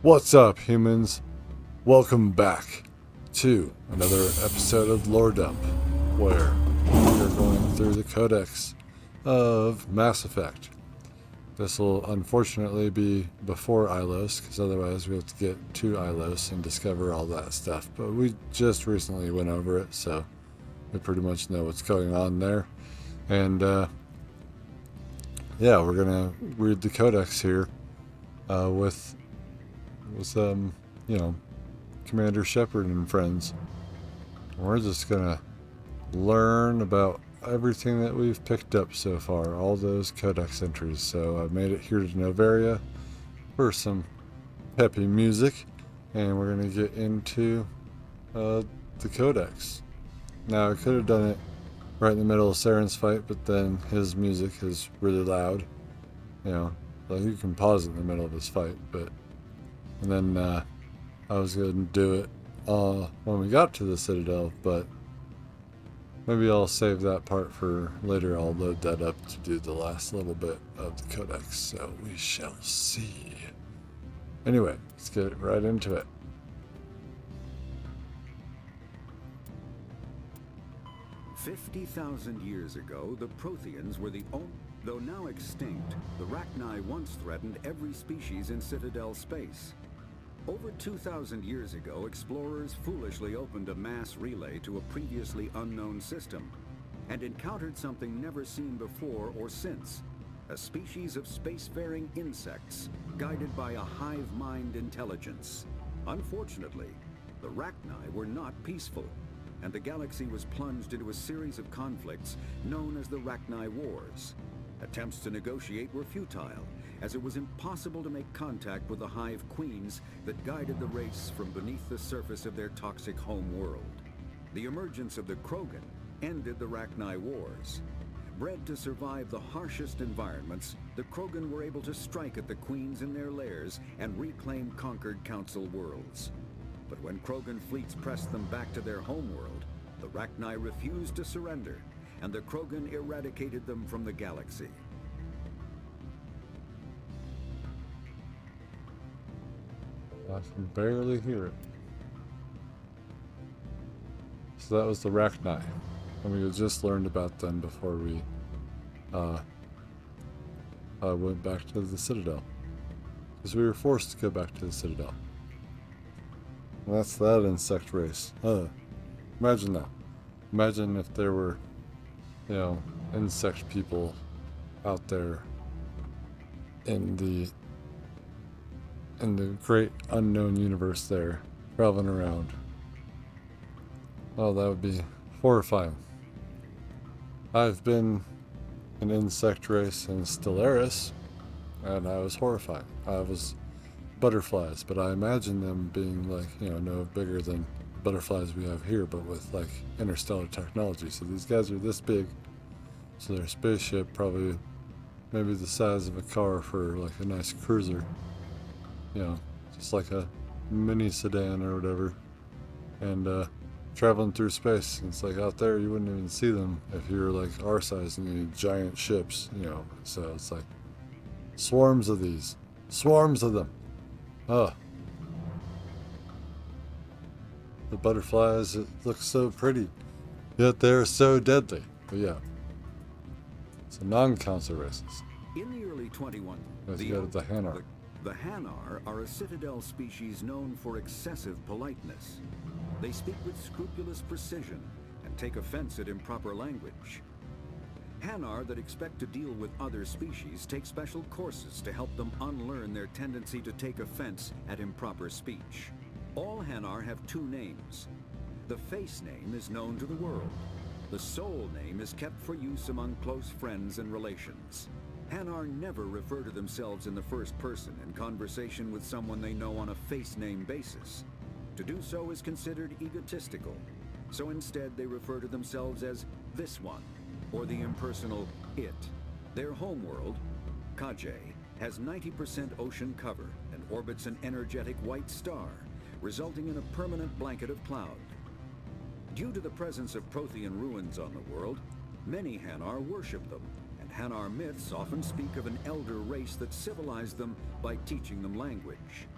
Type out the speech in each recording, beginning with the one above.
What's up, humans? Welcome back to another episode of Lore Dump, where we're going through the Codex of Mass Effect. This will unfortunately be before Ilos, because otherwise we have to get to Ilos and discover all that stuff. But we just recently went over it, so we pretty much know what's going on there. And yeah, we're gonna read the Codex here with Commander Shepard and friends. We're just gonna learn about everything that we've picked up so far, all those Codex entries. So I made it here to Novaria for some peppy music, and we're gonna get into the Codex. Now I could have done it right in the middle of Saren's fight, but then his music is really loud. Like you can pause it in the middle of his fight, and then I was going to do it when we got to the Citadel, but maybe I'll save that part for later. I'll load that up to do the last little bit of the Codex, so we shall see. Anyway, let's get right into it. "50,000 years ago, the Protheans were the only... Though now extinct, the Rachni once threatened every species in Citadel space. Over 2,000 years ago, explorers foolishly opened a mass relay to a previously unknown system and encountered something never seen before or since, a species of spacefaring insects guided by a hive mind intelligence. Unfortunately, the Rachni were not peaceful, and the galaxy was plunged into a series of conflicts known as the Rachni Wars. Attempts to negotiate were futile, as it was impossible to make contact with the Hive Queens that guided the race from beneath the surface of their toxic home world. The emergence of the Krogan ended the Rachni Wars. Bred to survive the harshest environments, the Krogan were able to strike at the Queens in their lairs and reclaim conquered Council worlds. But when Krogan fleets pressed them back to their homeworld, the Rachni refused to surrender, and the Krogan eradicated them from the galaxy. I can barely hear it. So that was the Rachni, and we had just learned about them before we went back to the Citadel, because we were forced to go back to the Citadel. And that's that insect race. Imagine that. Imagine if there were, insect people out there in the great unknown universe there, traveling around. Oh, that would be horrifying. I've been an insect race in Stellaris, and I was horrified. I was butterflies, but I imagine them being no bigger than butterflies we have here, but with interstellar technology. So these guys are this big, so their spaceship probably maybe the size of a car for a nice cruiser, just like a mini sedan or whatever, and traveling through space. And it's out there you wouldn't even see them if you were our size and you need giant ships, so it's swarms of these, swarms of them. The butterflies, it looks so pretty, yet they're so deadly. But yeah, so non-council races. In the early 21, Let's go to the Hanar. The Hanar are a Citadel species known for excessive politeness. They speak with scrupulous precision and take offense at improper language. Hanar that expect to deal with other species take special courses to help them unlearn their tendency to take offense at improper speech. All Hanar have two names. The face name is known to the world. The soul name is kept for use among close friends and relations. Hanar never refer to themselves in the first person in conversation with someone they know on a face name basis. To do so is considered egotistical, so instead they refer to themselves as this one, or the impersonal it. Their homeworld, Kaje, has 90% ocean cover and orbits an energetic white star, resulting in a permanent blanket of cloud. Due to the presence of Prothean ruins on the world, many Hanar worship them, and Hanar myths often speak of an elder race that civilized them by teaching them language.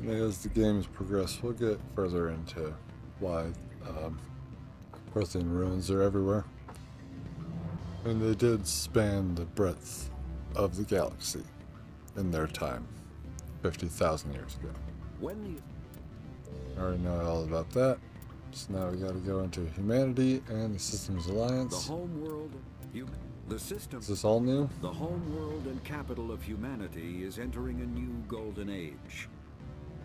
And as the games progress, we'll get further into why Prothean ruins are everywhere. And they did span the breadth of the galaxy in their time, 50,000 years ago. I already know all about that. So now we gotta go into humanity and the Systems Alliance. The home world, the system. Is this all new? The home world and capital of humanity is entering a new golden age.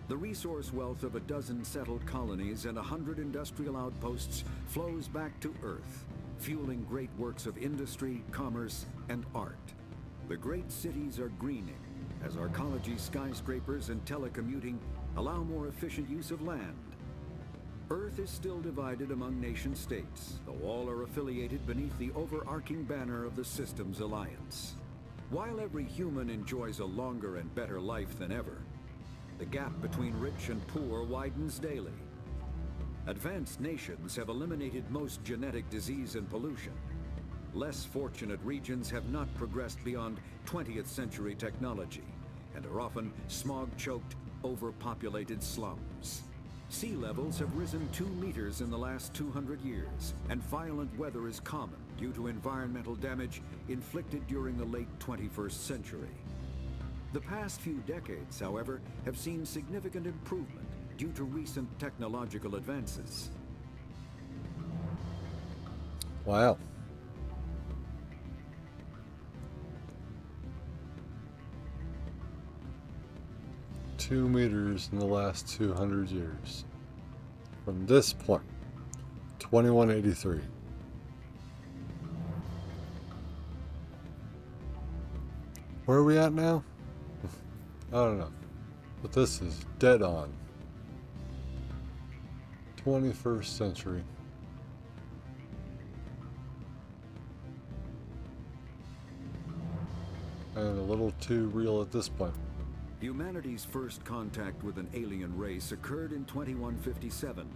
The resource wealth of a dozen settled colonies and 100 industrial outposts flows back to Earth, fueling great works of industry, commerce, and art. The great cities are greening, as arcology skyscrapers and telecommuting allow more efficient use of land. Earth is still divided among nation-states, though all are affiliated beneath the overarching banner of the Systems Alliance. While every human enjoys a longer and better life than ever, the gap between rich and poor widens daily. Advanced nations have eliminated most genetic disease and pollution. Less fortunate regions have not progressed beyond 20th century technology and are often smog-choked, overpopulated slums. Sea levels have risen 2 meters in the last 200 years, and violent weather is common due to environmental damage inflicted during the late 21st century. The past few decades, however, have seen significant improvement due to recent technological advances. Wow. Two meters in the last 200 years. From this point, 2183. Where are we at now? I don't know. But this is dead on. 21st century. And a little too real at this point. Humanity's first contact with an alien race occurred in 2157.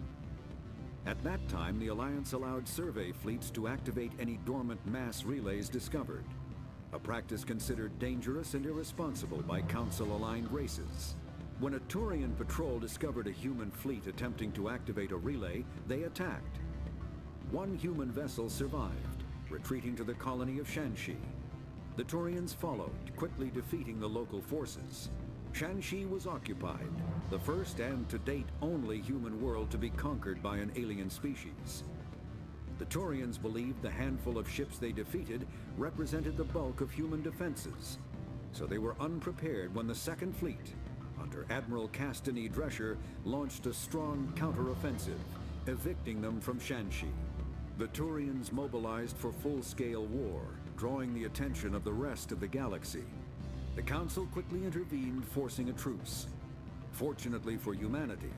At that time, the Alliance allowed survey fleets to activate any dormant mass relays discovered, a practice considered dangerous and irresponsible by Council-aligned races. When a Turian patrol discovered a human fleet attempting to activate a relay, they attacked. One human vessel survived, retreating to the colony of Shanxi. The Turians followed, quickly defeating the local forces. Shanxi was occupied, the first and to date only human world to be conquered by an alien species. The Turians believed the handful of ships they defeated represented the bulk of human defenses, so they were unprepared when the Second Fleet, under Admiral Castany Drescher, launched a strong counteroffensive, evicting them from Shanxi. The Turians mobilized for full-scale war, drawing the attention of the rest of the galaxy. The Council quickly intervened, forcing a truce. Fortunately for humanity,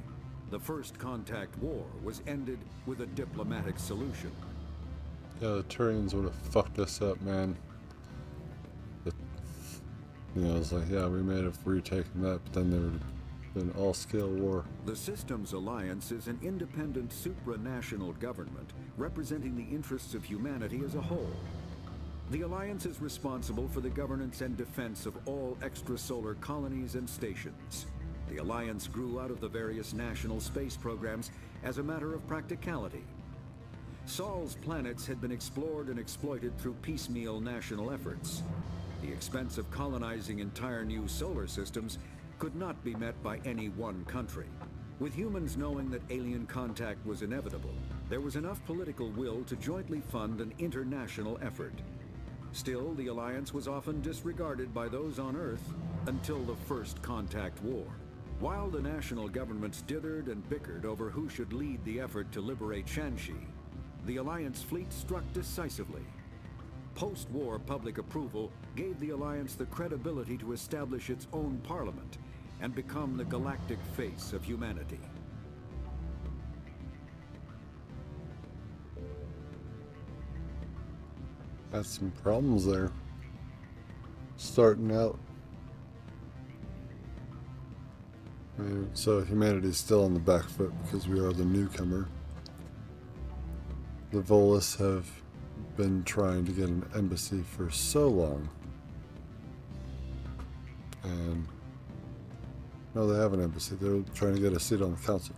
the First Contact War was ended with a diplomatic solution. Yeah, the Turians would have fucked us up, man. It's like, yeah, we may have retaken that, but then there would have been all-scale war. The Systems Alliance is an independent supranational government representing the interests of humanity as a whole. The Alliance is responsible for the governance and defense of all extrasolar colonies and stations. The Alliance grew out of the various national space programs as a matter of practicality. Sol's planets had been explored and exploited through piecemeal national efforts. The expense of colonizing entire new solar systems could not be met by any one country. With humans knowing that alien contact was inevitable, there was enough political will to jointly fund an international effort. Still, the Alliance was often disregarded by those on Earth until the First Contact War. While the national governments dithered and bickered over who should lead the effort to liberate Shanxi, the Alliance fleet struck decisively. Post-war public approval gave the Alliance the credibility to establish its own parliament and become the galactic face of humanity. Had some problems there. Starting out. So humanity's still on the back foot because we are the newcomer. The Volus have been trying to get an embassy for so long. And No, they have an embassy. They're trying to get a seat on the council.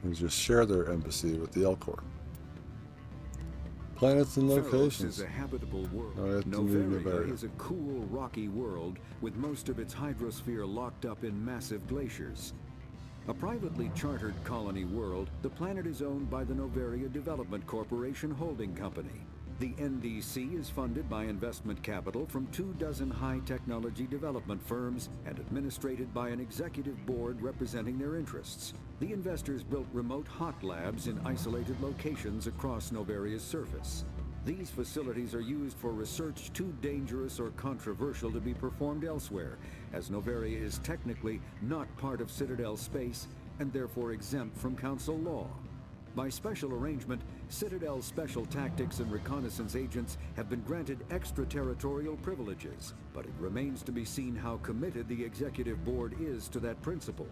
They just share their embassy with the Elcor. Planets and Pharos locations. is a habitable world. Oh, that's the new Novaria Novaria. is a cool, rocky world with most of its hydrosphere locked up in massive glaciers. A privately chartered colony world, the planet is owned by the Novaria Development Corporation Holding Company. The NDC is funded by investment capital from 24 high-technology development firms and administrated by an executive board representing their interests. The investors built remote hot labs in isolated locations across Novaria's surface. These facilities are used for research too dangerous or controversial to be performed elsewhere, as Novaria is technically not part of Citadel space and therefore exempt from Council law. By special arrangement, Citadel's special tactics and reconnaissance agents have been granted extraterritorial privileges, but it remains to be seen how committed the executive board is to that principle.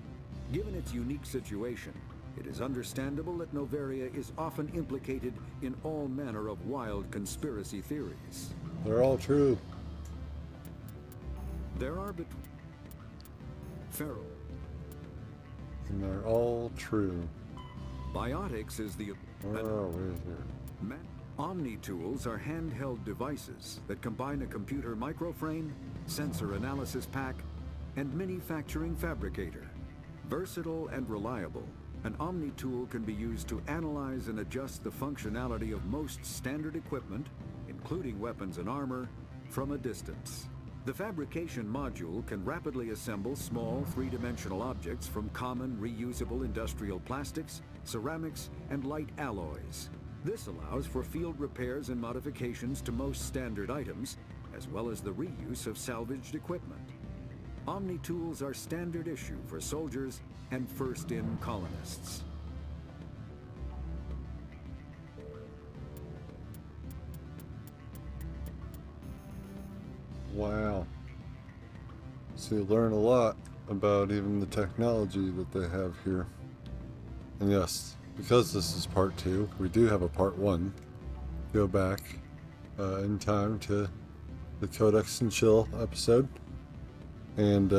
Given its unique situation, it is understandable that Novaria is often implicated in all manner of wild conspiracy theories. They're all true. There are Pharaoh. And they're all true. Biotics is the... Where are we here? Omni-tools are handheld devices that combine a computer microframe, sensor analysis pack, and manufacturing fabricator. Versatile and reliable, an Omni-tool can be used to analyze and adjust the functionality of most standard equipment, including weapons and armor, from a distance. The fabrication module can rapidly assemble small three-dimensional objects from common reusable industrial plastics, ceramics, and light alloys. This allows for field repairs and modifications to most standard items, as well as the reuse of salvaged equipment. Omni-tools are standard issue for soldiers and first-in colonists. Wow. So you learn a lot about even the technology that they have here. And yes, because this is part 2, we do have a part 1. Go back in time to the Codex and Chill episode. And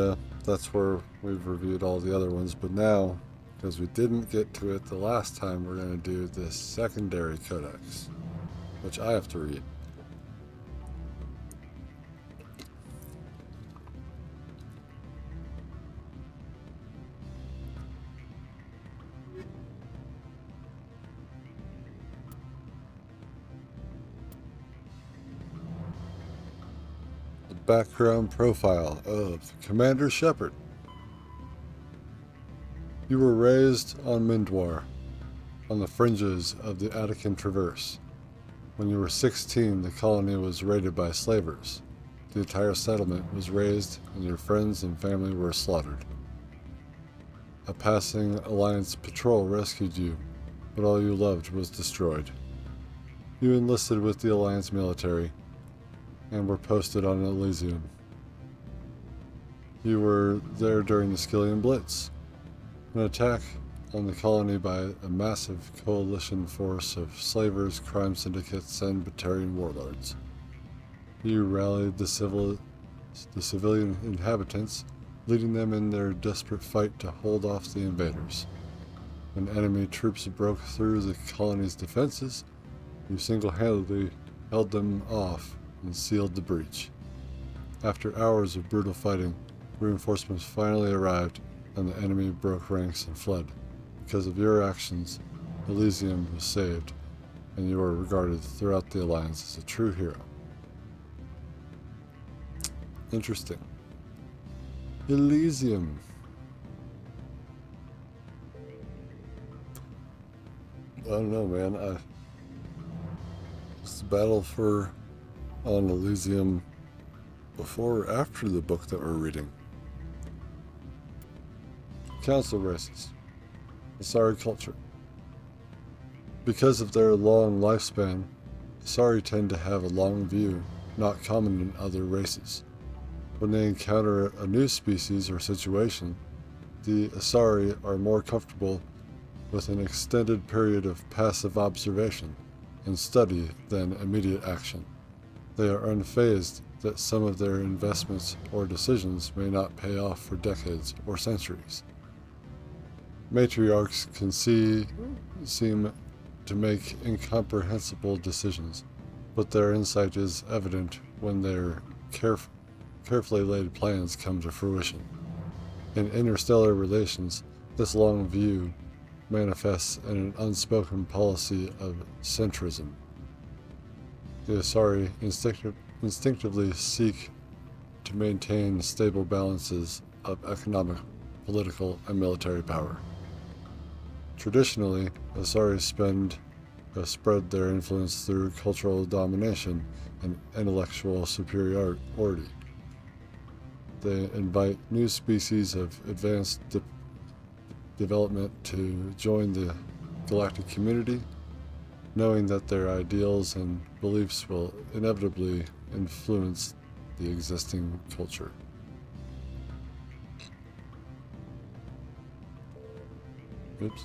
that's where we've reviewed all the other ones. But now, because we didn't get to it the last time, we're going to do this secondary Codex, which I have to read. Background profile of Commander Shepard. You were raised on Mindwar, on the fringes of the Attican Traverse. When you were 16, the colony was raided by slavers. The entire settlement was razed, and your friends and family were slaughtered. A passing Alliance patrol rescued you, but all you loved was destroyed. You enlisted with the Alliance military and were posted on Elysium. You were there during the Skillian Blitz, an attack on the colony by a massive coalition force of slavers, crime syndicates, and Batarian warlords. You rallied the civilian inhabitants, leading them in their desperate fight to hold off the invaders. When enemy troops broke through the colony's defenses, you single-handedly held them off and sealed the breach. After hours of brutal fighting, reinforcements finally arrived and the enemy broke ranks and fled. Because of your actions, Elysium was saved, and you were regarded throughout the Alliance as a true hero. Interesting. Elysium. I don't know, man. It's the battle on Elysium before or after the book that we're reading. Council races. Asari culture. Because of their long lifespan, Asari tend to have a long view, not common in other races. When they encounter a new species or situation, the Asari are more comfortable with an extended period of passive observation and study than immediate action. They are unfazed that some of their investments or decisions may not pay off for decades or centuries. Matriarchs can seem to make incomprehensible decisions, but their insight is evident when their carefully laid plans come to fruition. In interstellar relations, this long view manifests in an unspoken policy of centrism. The Asari instinctively seek to maintain stable balances of economic, political, and military power. Traditionally, Asari spread their influence through cultural domination and intellectual superiority. They invite new species of advanced development to join the galactic community, knowing that their ideals and beliefs will inevitably influence the existing culture. Oops.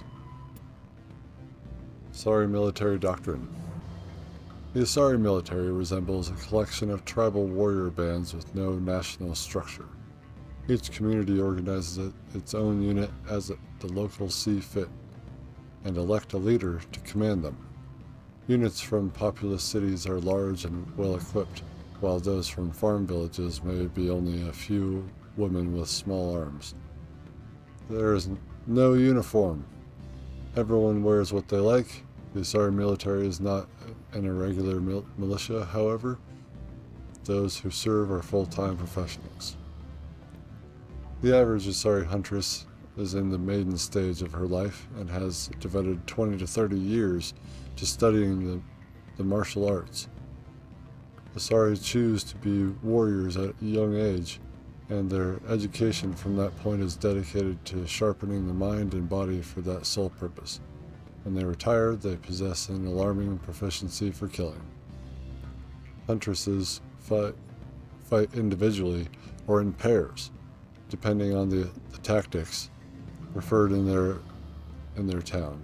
Asari military doctrine. The Asari military resembles a collection of tribal warrior bands with no national structure. Each community organizes its own unit as the locals see fit, and elect a leader to command them. Units from populous cities are large and well equipped, while those from farm villages may be only a few women with small arms. There is no uniform. Everyone wears what they like. The Asari military is not an irregular militia, however. Those who serve are full-time professionals. The average Asari huntress is in the maiden stage of her life and has devoted 20 to 30 years to studying the martial arts. Asari choose to be warriors at a young age, and their education from that point is dedicated to sharpening the mind and body for that sole purpose. When they retire, they possess an alarming proficiency for killing. Huntresses fight individually or in pairs, depending on the tactics preferred in their town.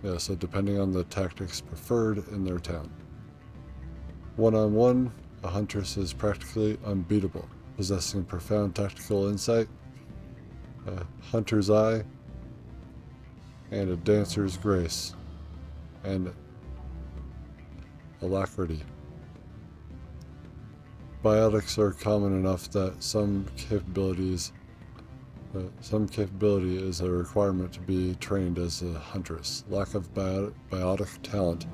Yeah, so depending on the tactics preferred in their town. One-on-one, a huntress is practically unbeatable, possessing profound tactical insight, a hunter's eye, and a dancer's grace, and alacrity. Biotics are common enough that some capability is a requirement to be trained as a huntress. Lack of biotic talent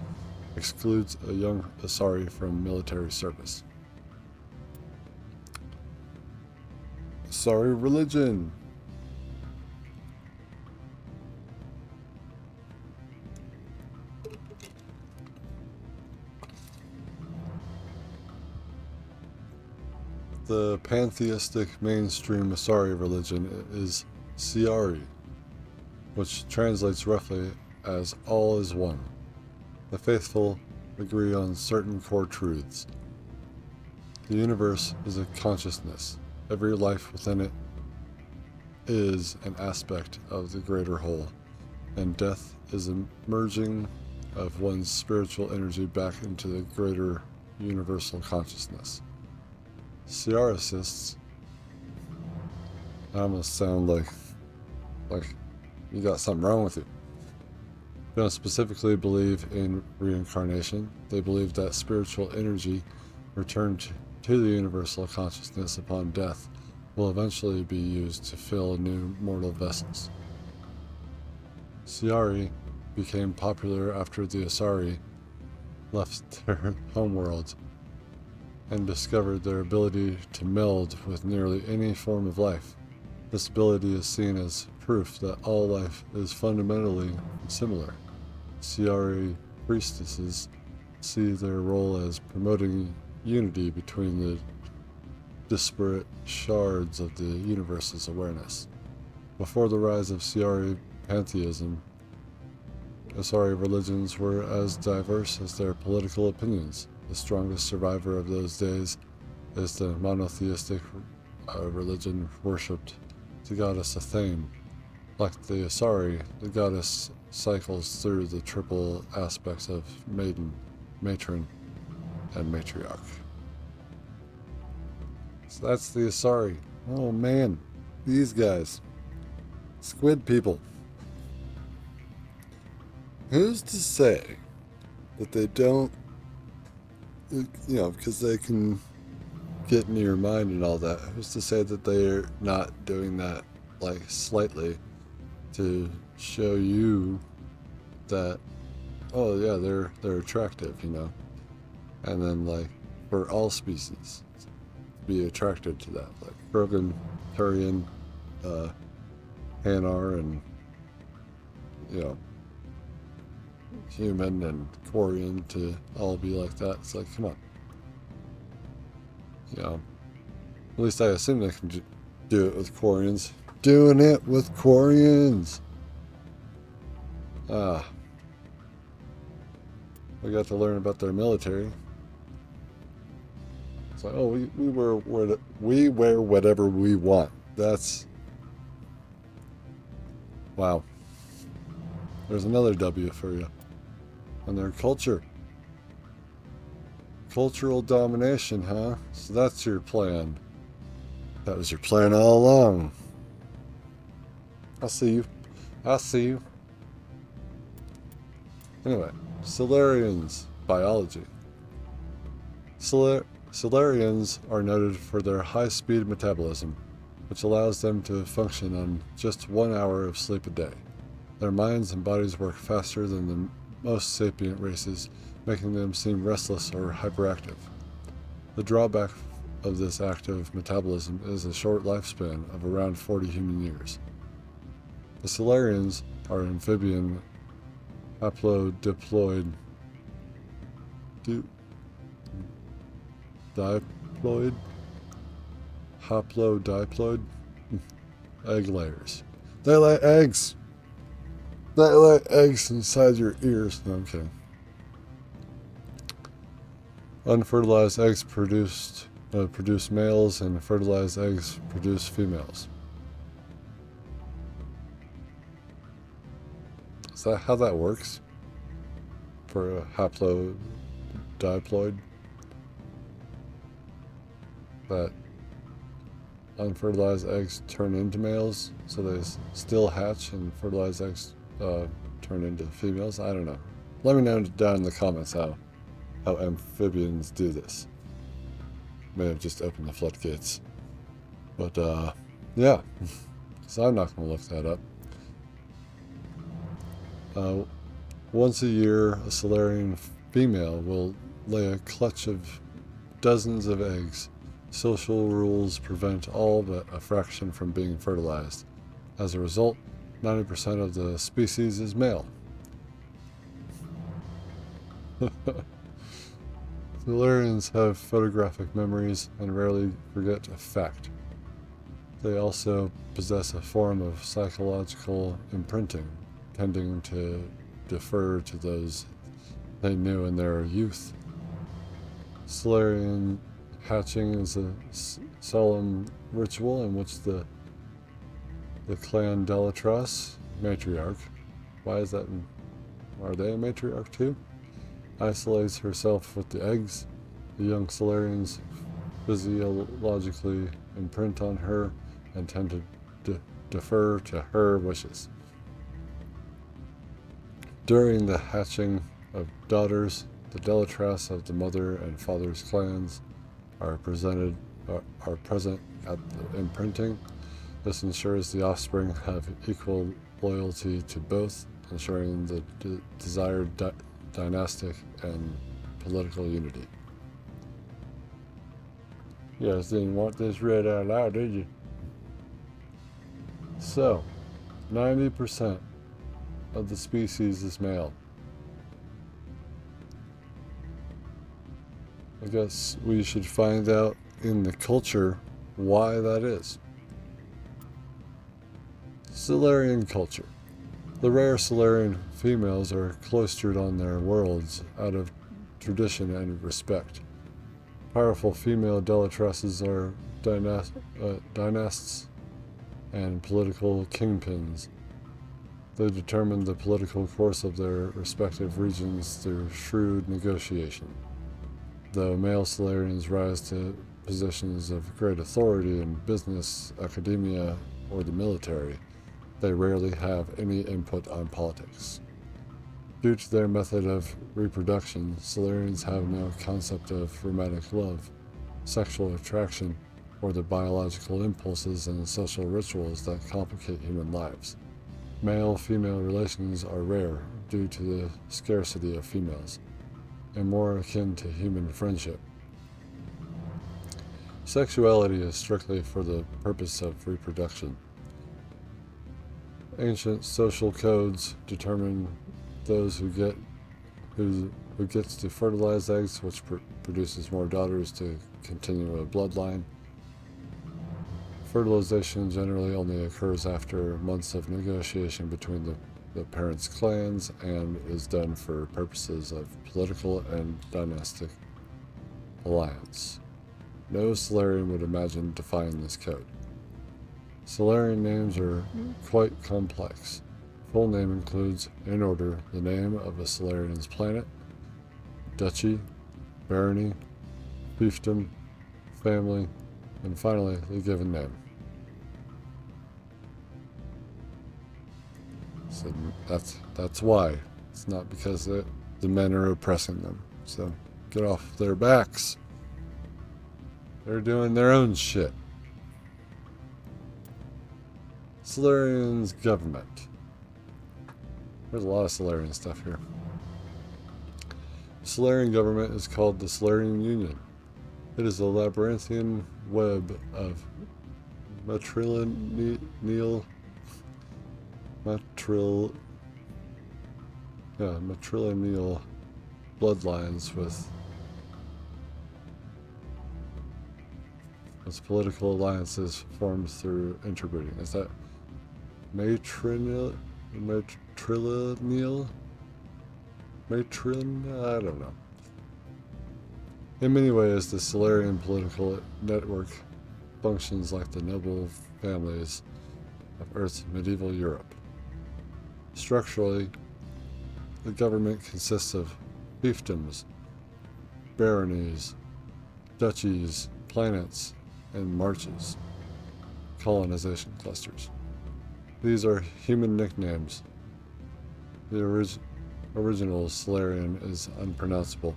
excludes a young Asari from military service. Asari religion. The pantheistic mainstream Asari religion is Siari, which translates roughly as all is one. The faithful agree on certain core truths. The universe is a consciousness. Every life within it is an aspect of the greater whole, and death is a merging of one's spiritual energy back into the greater universal consciousness. Ciaricists, I almost sound like you got something wrong with you. They don't specifically believe in reincarnation. They believe that spiritual energy returned to the universal consciousness upon death will eventually be used to fill new mortal vessels. Ciari became popular after the Asari left their homeworld and discovered their ability to meld with nearly any form of life. This ability is seen as proof that all life is fundamentally similar. Ciari priestesses see their role as promoting unity between the disparate shards of the universe's awareness. Before the rise of Ciari pantheism, Asari religions were as diverse as their political opinions. The strongest survivor of those days is the monotheistic religion worshipped the goddess Athene. Like the Asari, the goddess cycles through the triple aspects of maiden, matron, and matriarch. So that's the Asari. Oh man, these guys. Squid people. Who's to say that they don't, because they can get into your mind and all that. Who's to say that they're not doing that, like, slightly to show you that, oh yeah, they're attractive, and then, like, for all species, be attracted to that, like Krogan, Turian, Hanar, and human and Quarian to all be like that. It's like, come on. At least I assume they can do it with Quarians. Doing it with Quarians! We got to learn about their military. It's like, oh, we wear whatever we want. That's... Wow. There's another W for you. And their culture. Cultural domination, huh? So that's your plan. That was your plan all along. I see you. I see you. Anyway, Solarians, biology. Solarians are noted for their high-speed metabolism, which allows them to function on just 1 hour of sleep a day. Their minds and bodies work faster than the most sapient races, making them seem restless or hyperactive. The drawback of this active metabolism is a short lifespan of around 40 human years. The Solarians are amphibian haplodiploid haplodiploid egg layers. They lay eggs. They lay eggs inside your ears. No, I'm kidding. Unfertilized eggs produce males, and fertilized eggs produce females. Is that how that works? For a haplodiploid? That unfertilized eggs turn into males, so they still hatch, and fertilized eggs turn into females? I don't know. Let me know down in the comments how amphibians do this. May have just opened the floodgates. But, yeah. So I'm not going to look that up. Once a year, a Solarian female will lay a clutch of dozens of eggs. Social rules prevent all but a fraction from being fertilized. As a result, 90% of the species is male. Solarians have photographic memories and rarely forget a fact. They also possess a form of psychological imprinting, tending to defer to those they knew in their youth. Solarian hatching is a solemn ritual in which the clan Delatras, matriarch, why is that? Are they a matriarch too? Isolates herself with the eggs. The young Solarians physiologically imprint on her and tend to defer to her wishes. During the hatching of daughters, the Delatras of the mother and father's clans are present at the imprinting. This ensures the offspring have equal loyalty to both, ensuring the desired dynastic and political unity. You guys didn't want this read out loud, did you? So, 90% of the species is male. I guess we should find out in the culture why that is. Solarian culture. The rare Solarian females are cloistered on their worlds out of tradition and respect. Powerful female Delatrasses are dynasts and political kingpins. They determine the political course of their respective regions through shrewd negotiation. Though male Solarians rise to positions of great authority in business, academia, or the military, they rarely have any input on politics. Due to their method of reproduction, Solarians have no concept of romantic love, sexual attraction, or the biological impulses and social rituals that complicate human lives. Male-female relations are rare due to the scarcity of females, and more akin to human friendship. Sexuality is strictly for the purpose of reproduction. Ancient social codes determine those who gets to fertilize eggs, which produces more daughters to continue a bloodline. Fertilization generally only occurs after months of negotiation between the parents' clans and is done for purposes of political and dynastic alliance. No Solarian would imagine defying this code. Solarian names are quite complex. Full name includes, in order, the name of a Solarian's planet, duchy, barony, fiefdom, family, and finally the given name. So that's why. It's not because the men are oppressing them. So get off their backs. They're doing their own shit. Solarian's government. There's a lot of Solarian stuff here. Solarian government is called the Solarian Union. It is a labyrinthian web of matrilineal bloodlines with political alliances formed through interbreeding. Is that matrilineal? I don't know. In many ways, the Solarian political network functions like the noble families of Earth's medieval Europe. Structurally, the government consists of fiefdoms, baronies, duchies, planets, and marches, colonization clusters. These are human nicknames. The original Solarian is unpronounceable.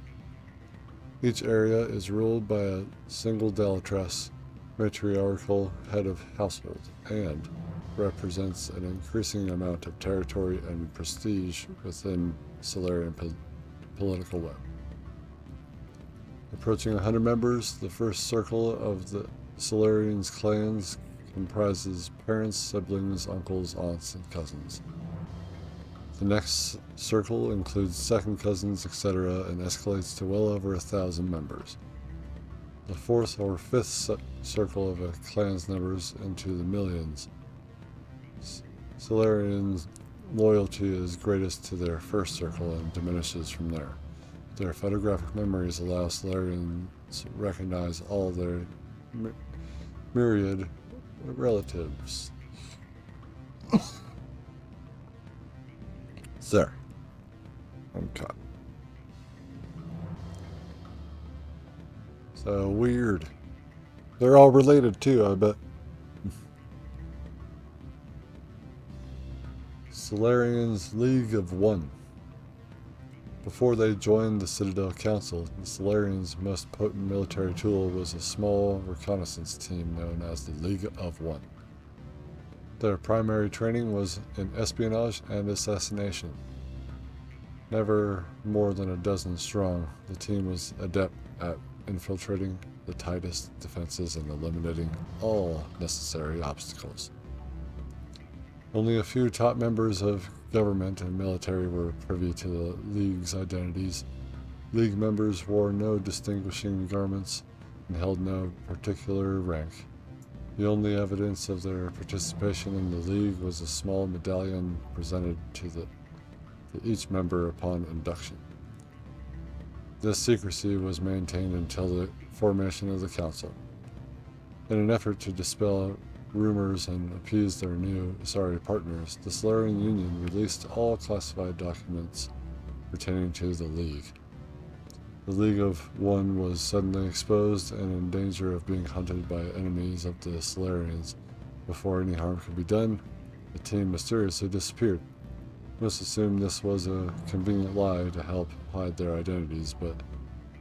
Each area is ruled by a single Delatress, matriarchal head of household, and represents an increasing amount of territory and prestige within Solarian political web. Approaching 100 members, the first circle of the Solarian's clans comprises parents, siblings, uncles, aunts, and cousins. The next circle includes second cousins, etc., and escalates to well over 1,000 members. The fourth or fifth circle of a clan's numbers into the millions. Solarian's loyalty is greatest to their first circle and diminishes from there. Their photographic memories allow Solarians to recognize all their myriad relatives. There. I'm caught. So weird. They're all related too, I bet. Solarian's League of One. Before they joined the Citadel Council, the Solarians' most potent military tool was a small reconnaissance team known as the League of One. Their primary training was in espionage and assassination. Never more than a dozen strong, the team was adept at infiltrating the tightest defenses and eliminating all necessary obstacles. Only a few top members of government and military were privy to the League's identities. League members wore no distinguishing garments and held no particular rank. The only evidence of their participation in the League was a small medallion presented to each member upon induction. This secrecy was maintained until the formation of the Council. In an effort to dispel rumors and appease their new partners, the Solarian Union released all classified documents pertaining to the League. The League of One was suddenly exposed and in danger of being hunted by enemies of the Solarians. Before any harm could be done, the team mysteriously disappeared. Most assumed this was a convenient lie to help hide their identities, but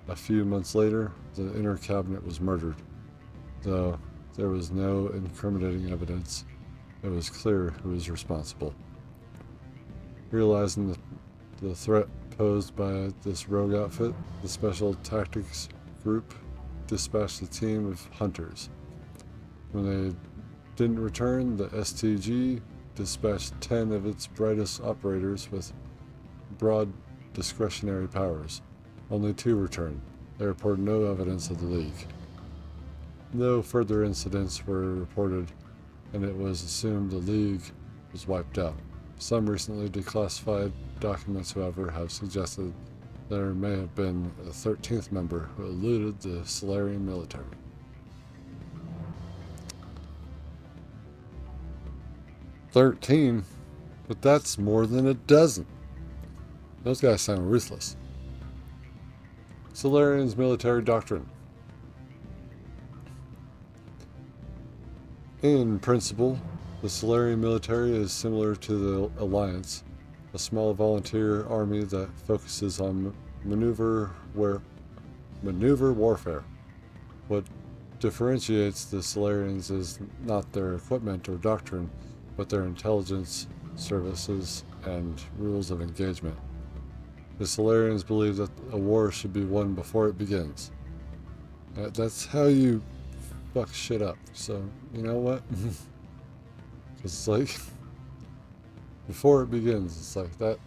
a few months later, the inner cabinet was murdered. Though there was no incriminating evidence, it was clear who was responsible. Realizing the threat posed by this rogue outfit, the Special Tactics Group dispatched a team of hunters. When they didn't return, the STG dispatched 10 of its brightest operators with broad discretionary powers. Only 2 returned. They reported no evidence of the League. No further incidents were reported, and it was assumed the League was wiped out. Some recently declassified documents, however, have suggested there may have been a 13th member who eluded the Solarian military. "13? But that's more than a dozen. Those guys sound ruthless." Solarian's military doctrine. In principle, the Solarian military is similar to the Alliance, a small volunteer army that focuses on maneuver warfare. What differentiates the Solarians is not their equipment or doctrine, but their intelligence, services, and rules of engagement. The Solarians believe that a war should be won before it begins. That's how you fuck shit up. So, you know what? It's like, before it begins, it's like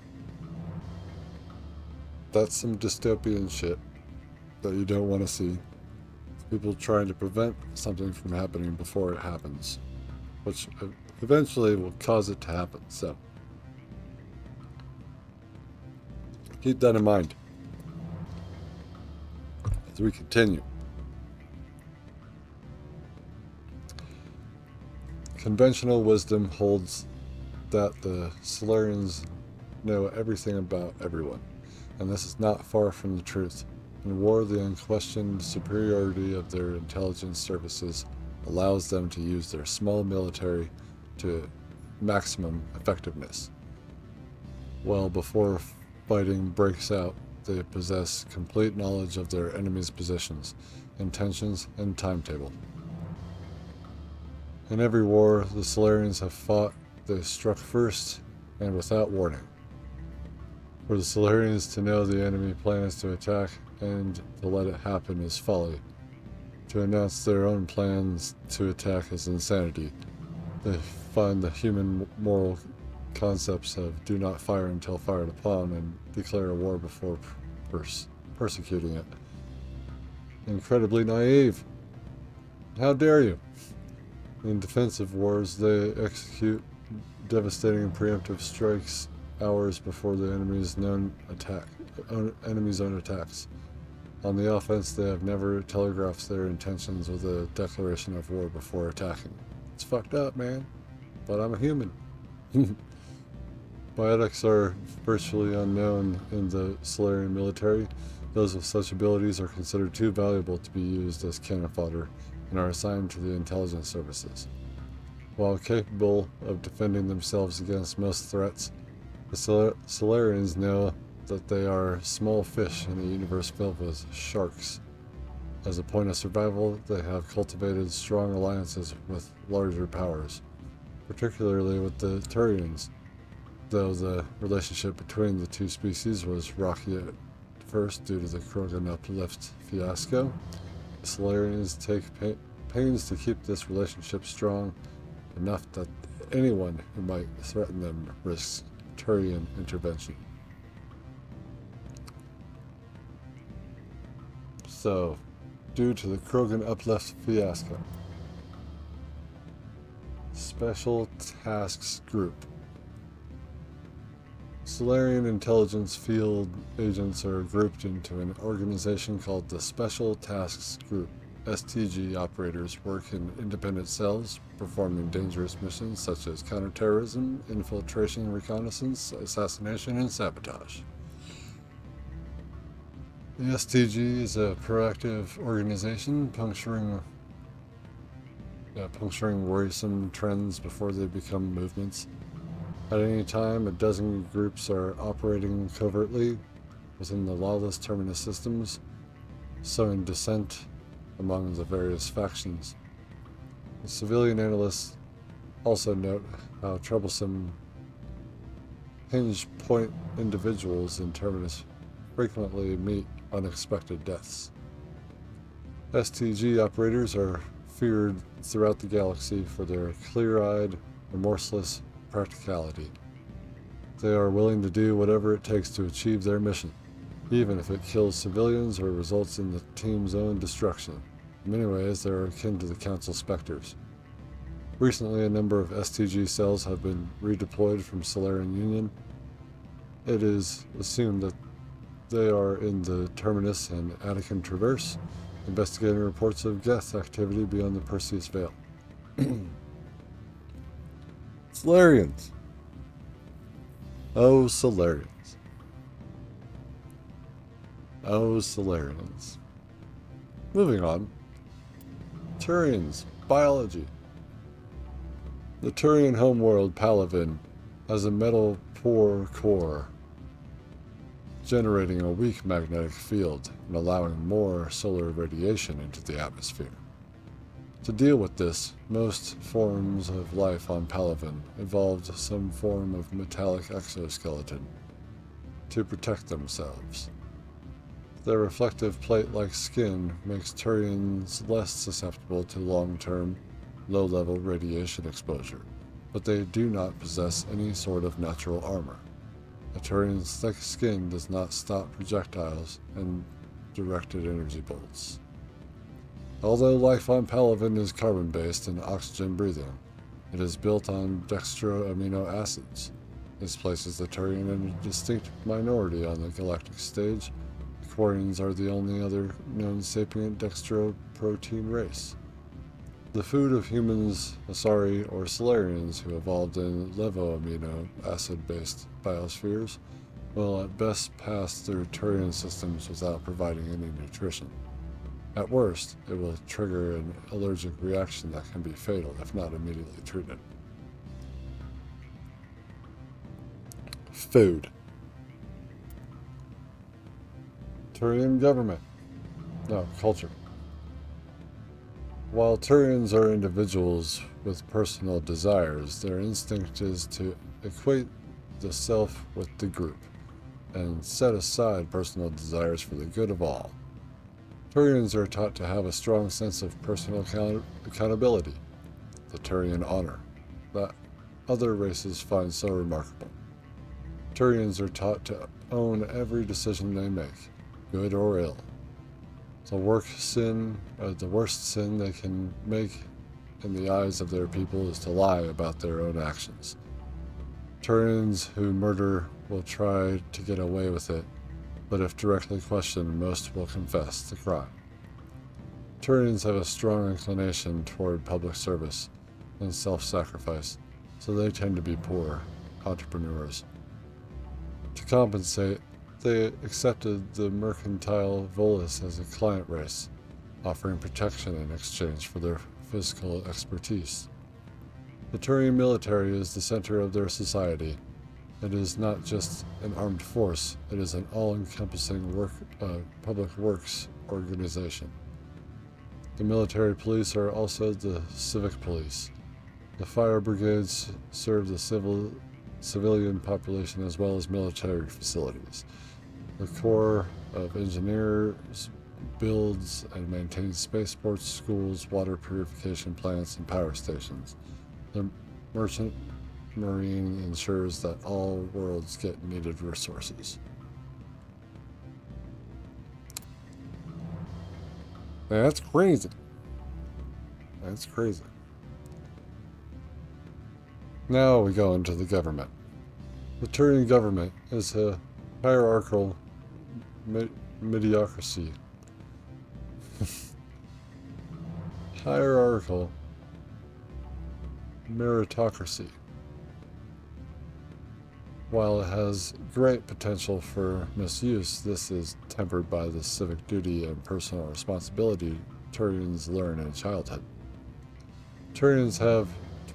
that's some dystopian shit that you don't want to see. People trying to prevent something from happening before it happens, which eventually will cause it to happen. So, keep that in mind as we continue. Conventional wisdom holds that the Solarians know everything about everyone, and this is not far from the truth. In war, the unquestioned superiority of their intelligence services allows them to use their small military to maximum effectiveness. Well before fighting breaks out, they possess complete knowledge of their enemy's positions, intentions, and timetable. In every war the Solarians have fought, they struck first and without warning. For the Solarians to know the enemy plans to attack and to let it happen is folly. To announce their own plans to attack is insanity. They find the human moral concepts of do not fire until fired upon and declare a war before persecuting it. Incredibly naive. How dare you? In defensive wars, they execute devastating preemptive strikes hours before the enemy's own attacks. On the offense, they have never telegraphed their intentions with a declaration of war before attacking. It's fucked up, man, but I'm a human. Biotics are virtually unknown in the Solarian military. Those with such abilities are considered too valuable to be used as cannon fodder and are assigned to the intelligence services. While capable of defending themselves against most threats, the Solarians know that they are small fish in a universe filled with sharks. As a point of survival, they have cultivated strong alliances with larger powers, particularly with the Turians, though the relationship between the two species was rocky at first due to the Krogan uplift fiasco. The Solarians take pains to keep this relationship strong, enough that anyone who might threaten them risks Turian intervention. So, due to the Krogan uplift fiasco, Special Tasks Group. Solarian intelligence field agents are grouped into an organization called the Special Tasks Group. STG operators work in independent cells, performing dangerous missions such as counterterrorism, infiltration, reconnaissance, assassination, and sabotage. The STG is a proactive organization puncturing worrisome trends before they become movements. At any time, a dozen groups are operating covertly within the lawless Terminus systems, sowing dissent among the various factions. The civilian analysts also note how troublesome hinge point individuals in Terminus frequently meet unexpected deaths. STG operators are feared throughout the galaxy for their clear-eyed, remorseless practicality. They are willing to do whatever it takes to achieve their mission, even if it kills civilians or results in the team's own destruction. In many ways, they are akin to the Council Spectres. Recently, a number of STG cells have been redeployed from Solarian Union. It is assumed that they are in the Terminus and Attican Traverse, investigating reports of Geth activity beyond the Perseus Veil. Solarians. Oh, Solarians. Oh, Solarians. Moving on. Turians. Biology. The Turian homeworld Palavin has a metal-poor core, generating a weak magnetic field and allowing more solar radiation into the atmosphere. To deal with this, most forms of life on Palavin evolved some form of metallic exoskeleton to protect themselves. Their reflective plate-like skin makes Turians less susceptible to long-term, low-level radiation exposure, but they do not possess any sort of natural armor. A Turian's thick skin does not stop projectiles and directed energy bolts. Although life on Palavin is carbon-based and oxygen-breathing, it is built on dextroamino acids. This places the Turian in a distinct minority on the galactic stage. The Quarians are the only other known sapient dextroprotein race. The food of humans, Asari, or Solarians who evolved in levoamino acid-based biospheres will at best pass through Turian systems without providing any nutrition. At worst, it will trigger an allergic reaction that can be fatal if not immediately treated. Food. Turian government. No, culture. While Turians are individuals with personal desires, their instinct is to equate the self with the group, and set aside personal desires for the good of all. Turians are taught to have a strong sense of personal accountability, the Turian honor, that other races find so remarkable. Turians are taught to own every decision they make, good or ill. The worst sin they can make in the eyes of their people is to lie about their own actions. Turians who murder will try to get away with it, but if directly questioned, most will confess the crime. Turians have a strong inclination toward public service and self-sacrifice, so they tend to be poor entrepreneurs. To compensate, they accepted the mercantile Volus as a client race, offering protection in exchange for their physical expertise. The Turian military is the center of their society. It is not just an armed force, it is an all-encompassing public works organization. The military police are also the civic police. The fire brigades serve the civilian population as well as military facilities. The Corps of Engineers builds and maintains spaceports, schools, water purification plants, and power stations. The Merchant Marine ensures that all worlds get needed resources. That's crazy. That's crazy. Now we go into the government. The Turian government is a hierarchical mediocrity. Hierarchical meritocracy. While it has great potential for misuse, this is tempered by the civic duty and personal responsibility Turians learn in childhood. Turians have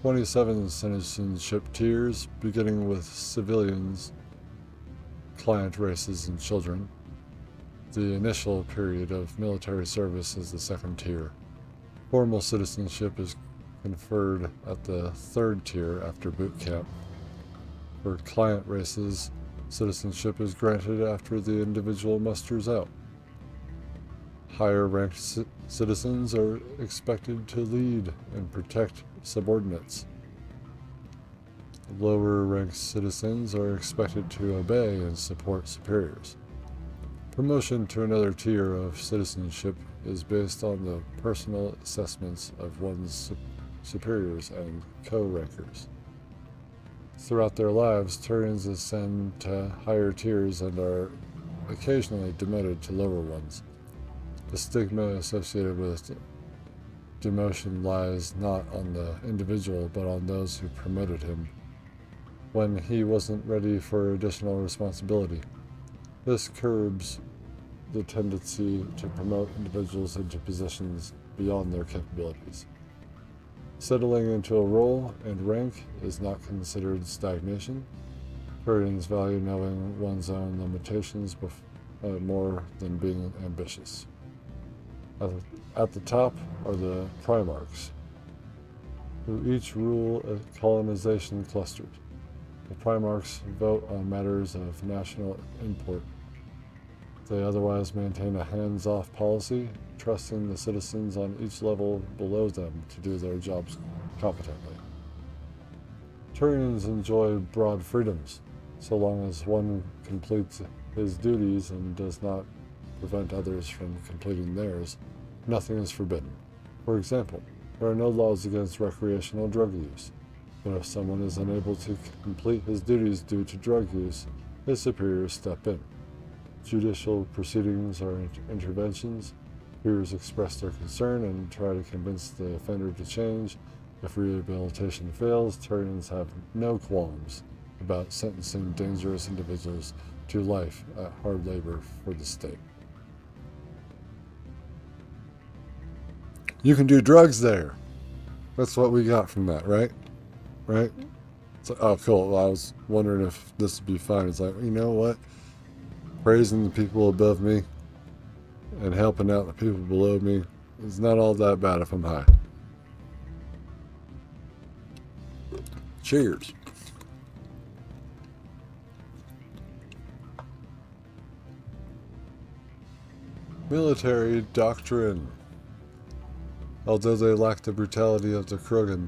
27 citizenship tiers, beginning with civilians, client races, and children. The initial period of military service is the second tier. Formal citizenship is conferred at the third tier after boot camp. For client races, citizenship is granted after the individual musters out. Higher ranked citizens are expected to lead and protect subordinates. Lower ranked citizens are expected to obey and support superiors. Promotion to another tier of citizenship is based on the personal assessments of one's superiors and co-rankers. Throughout their lives, Turians ascend to higher tiers and are occasionally demoted to lower ones. The stigma associated with demotion lies not on the individual but on those who promoted him when he wasn't ready for additional responsibility. This curbs the tendency to promote individuals into positions beyond their capabilities. Settling into a role and rank is not considered stagnation. Turians value knowing one's own limitations more than being ambitious. At the top are the Primarchs, who each rule a colonization cluster. The Primarchs vote on matters of national import. They otherwise maintain a hands-off policy, trusting the citizens on each level below them to do their jobs competently. Turians enjoy broad freedoms, so long as one completes his duties and does not prevent others from completing theirs. Nothing is forbidden. For example, there are no laws against recreational drug use, but if someone is unable to complete his duties due to drug use, his superiors step in. Judicial proceedings are interventions. Peers express their concern and try to convince the offender to change. If rehabilitation fails, Turians have no qualms about sentencing dangerous individuals to life at hard labor for the state. You can do drugs there. That's what we got from that, right? Right? It's like, oh, cool. Well, I was wondering if this would be fine. It's like, you know what? Praising the people above me and helping out the people below me is not all that bad if I'm high. Cheers. Military doctrine. Although they lack the brutality of the Krogan,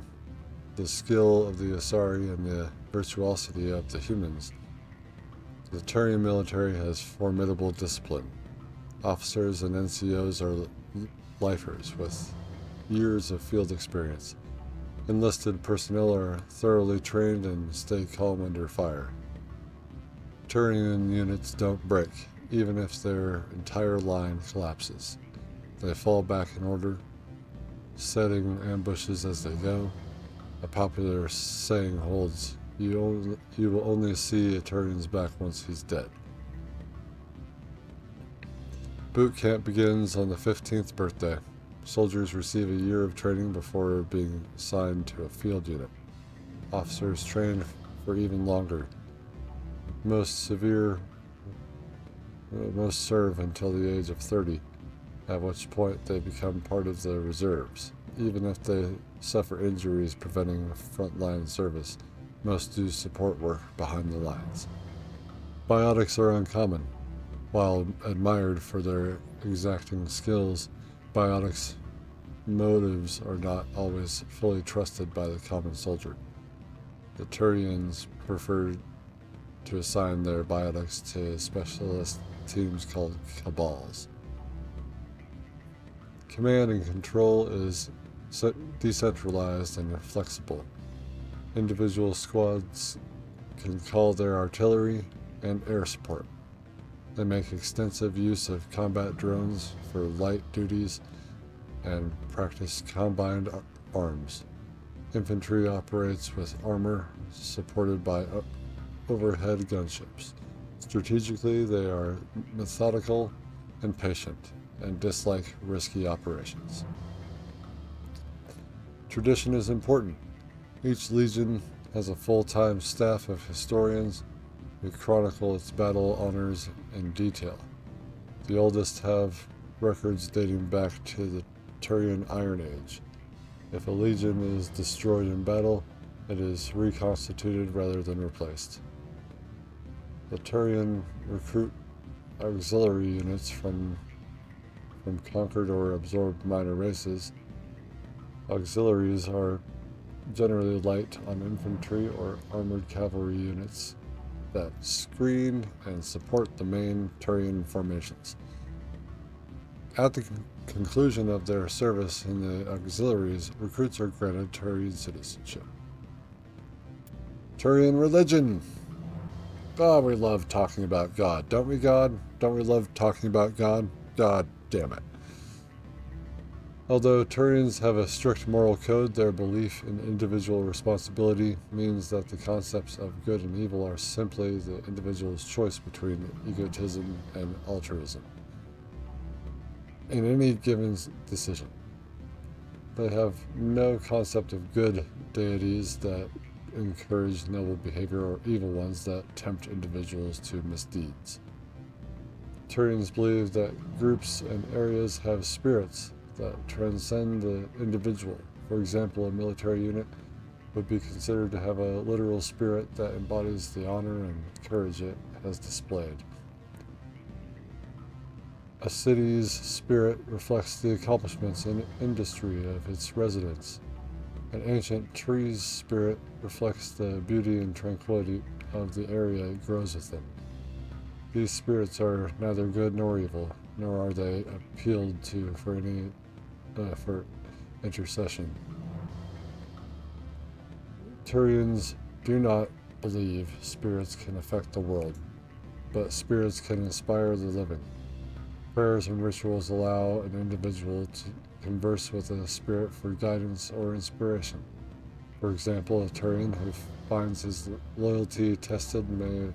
the skill of the Asari, and the virtuosity of the humans, the Turian military has formidable discipline. Officers and NCOs are lifers with years of field experience. Enlisted personnel are thoroughly trained and stay calm under fire. Turian units don't break, even if their entire line collapses. They fall back in order, setting ambushes as they go. A popular saying holds, you will only see a Turian's back once he's dead. Boot camp begins on the 15th birthday. Soldiers receive a year of training before being assigned to a field unit. Officers train for even longer. Most serve until the age of 30, at which point they become part of the reserves. Even if they suffer injuries preventing frontline service, most do support work behind the lines. Biotics are uncommon. While admired for their exacting skills, biotics' motives are not always fully trusted by the common soldier. The Turians prefer to assign their biotics to specialist teams called cabals. Command and control is decentralized and flexible. Individual squads can call their artillery and air support. They make extensive use of combat drones for light duties and practice combined arms. Infantry operates with armor supported by overhead gunships. Strategically, they are methodical and patient, and dislike risky operations. Tradition is important. Each legion has a full-time staff of historians who chronicle its battle honors in detail. The oldest have records dating back to the Turian Iron Age. If a legion is destroyed in battle, it is reconstituted rather than replaced. The Turian recruit auxiliary units from conquered or absorbed minor races. Auxiliaries are generally light on infantry or armored cavalry units that screen and support the main Turian formations. At the conclusion of their service in the auxiliaries, recruits are granted Turian citizenship. Turian religion! Oh, we love talking about God, don't we, God? Don't we love talking about God? God damn it. Although Turians have a strict moral code, their belief in individual responsibility means that the concepts of good and evil are simply the individual's choice between egotism and altruism in any given decision. They have no concept of good deities that encourage noble behavior or evil ones that tempt individuals to misdeeds. Turians believe that groups and areas have spirits that transcend the individual. For example, a military unit would be considered to have a literal spirit that embodies the honor and courage it has displayed. A city's spirit reflects the accomplishments and industry of its residents. An ancient tree's spirit reflects the beauty and tranquility of the area it grows within. These spirits are neither good nor evil, nor are they appealed to for intercession. Turians do not believe spirits can affect the world, but spirits can inspire the living. Prayers and rituals allow an individual to converse with a spirit for guidance or inspiration. For example, a Turian who finds his loyalty tested may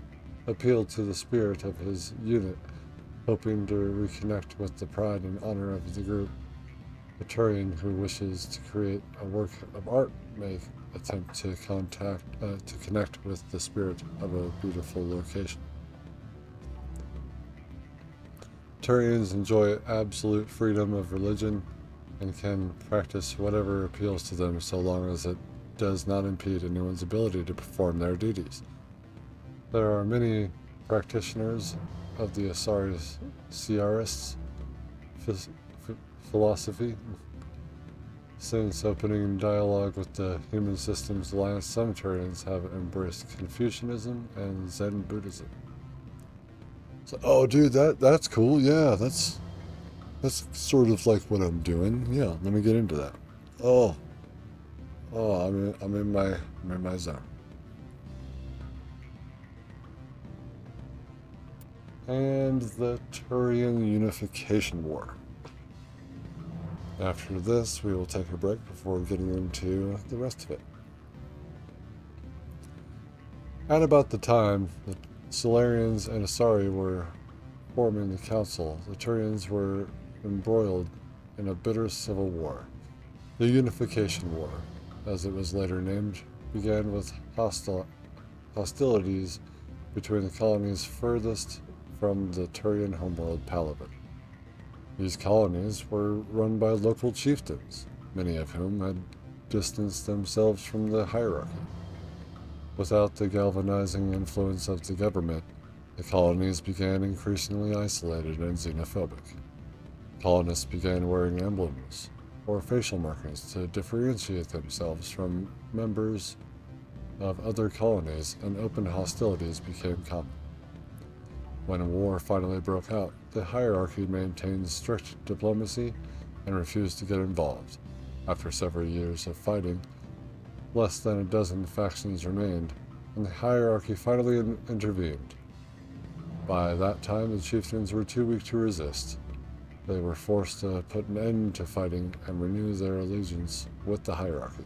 appeal to the spirit of his unit, hoping to reconnect with the pride and honor of the group. A Turian who wishes to create a work of art may attempt to connect with the spirit of a beautiful location. Turians enjoy absolute freedom of religion and can practice whatever appeals to them so long as it does not impede anyone's ability to perform their duties. There are many practitioners of the Ciarists philosophy. Since opening dialogue with the Human Systems Alliance, some Turians have embraced Confucianism and Zen Buddhism. So, oh, dude, that's cool. Yeah, that's sort of like what I'm doing. Yeah, let me get into that. Oh, I'm in my zone. And the Turian Unification War. After this, we will take a break before getting into the rest of it. At about the time the Solarians and Asari were forming the council, the Turians were embroiled in a bitter civil war. The Unification War, as it was later named, began with hostilities between the colonies furthest from the Turian homeworld Palaven. These colonies were run by local chieftains, many of whom had distanced themselves from the hierarchy. Without the galvanizing influence of the government, the colonies began increasingly isolated and xenophobic. Colonists began wearing emblems or facial markings to differentiate themselves from members of other colonies, and open hostilities became common. When war finally broke out, the hierarchy maintained strict diplomacy and refused to get involved. After several years of fighting, less than a dozen factions remained, and the hierarchy finally intervened. By that time, the chieftains were too weak to resist. They were forced to put an end to fighting and renew their allegiance with the hierarchy.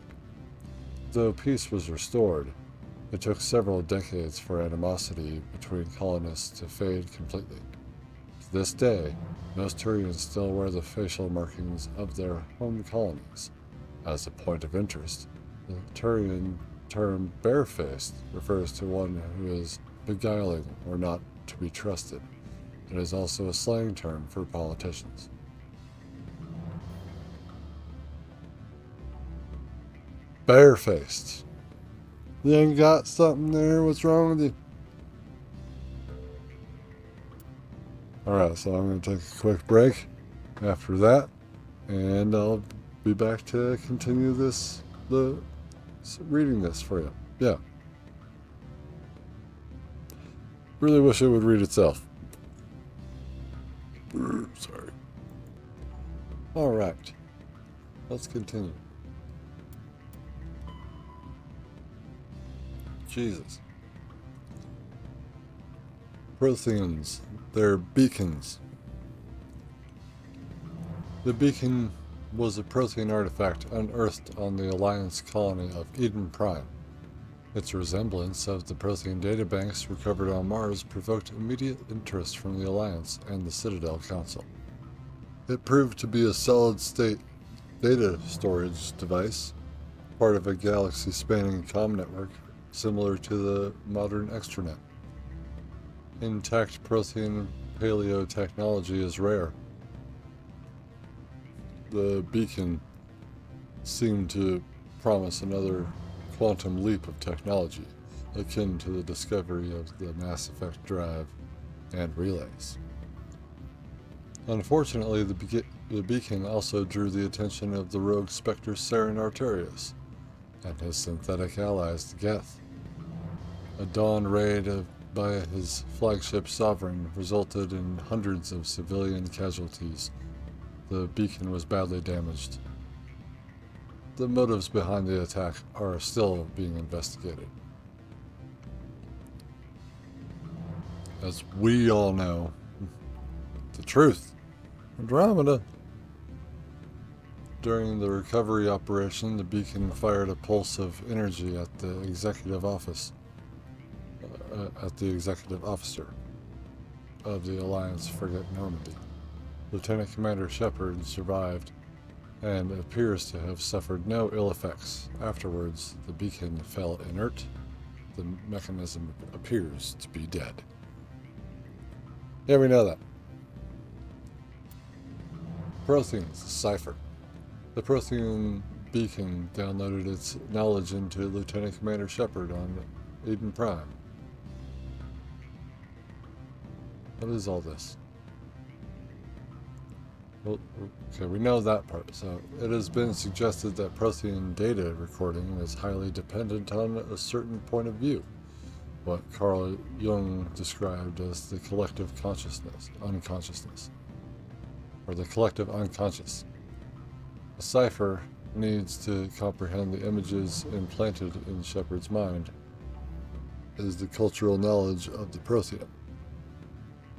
Though peace was restored, It took several decades for animosity between colonists to fade completely. To this day, most Turians still wear the facial markings of their home colonies. As a point of interest, the Turian term barefaced refers to one who is beguiling or not to be trusted. It is also a slang term for politicians. Barefaced. You ain't got something there? What's wrong with you? Alright, so I'm going to take a quick break after that, and I'll be back to continue reading this for you. Yeah. Really wish it would read itself. Sorry. Alright. Let's continue. Jesus. Protheans. They're beacons. The beacon was a Prothean artifact unearthed on the Alliance colony of Eden Prime. Its resemblance of the Prothean databanks recovered on Mars provoked immediate interest from the Alliance and the Citadel Council. It proved to be a solid-state data storage device, part of a galaxy-spanning comm network similar to the modern extranet. Intact Prothean paleotechnology is rare. The beacon seemed to promise another quantum leap of technology, akin to the discovery of the Mass Effect drive and relays. Unfortunately, the beacon also drew the attention of the rogue Spectre Saren Arterius and his synthetic allies, the Geth. A dawn raid by his flagship Sovereign resulted in hundreds of civilian casualties. The beacon was badly damaged. The motives behind the attack are still being investigated. As we all know, the truth. Andromeda. During the recovery operation, the beacon fired a pulse of energy at the executive officer of the Alliance frigate Normandy. Lieutenant Commander Shepard survived and appears to have suffered no ill effects. Afterwards, the beacon fell inert. The mechanism appears to be dead. Yeah, we know that. Protheans, Cipher. The Prothean beacon downloaded its knowledge into Lieutenant Commander Shepard on Eden Prime. What is all this? Well, okay, we know that part. So it has been suggested that Prothean data recording is highly dependent on a certain point of view, what Carl Jung described as the collective unconsciousness, or the collective unconscious. A cipher needs to comprehend the images implanted in Shepard's mind is the cultural knowledge of the Prothean.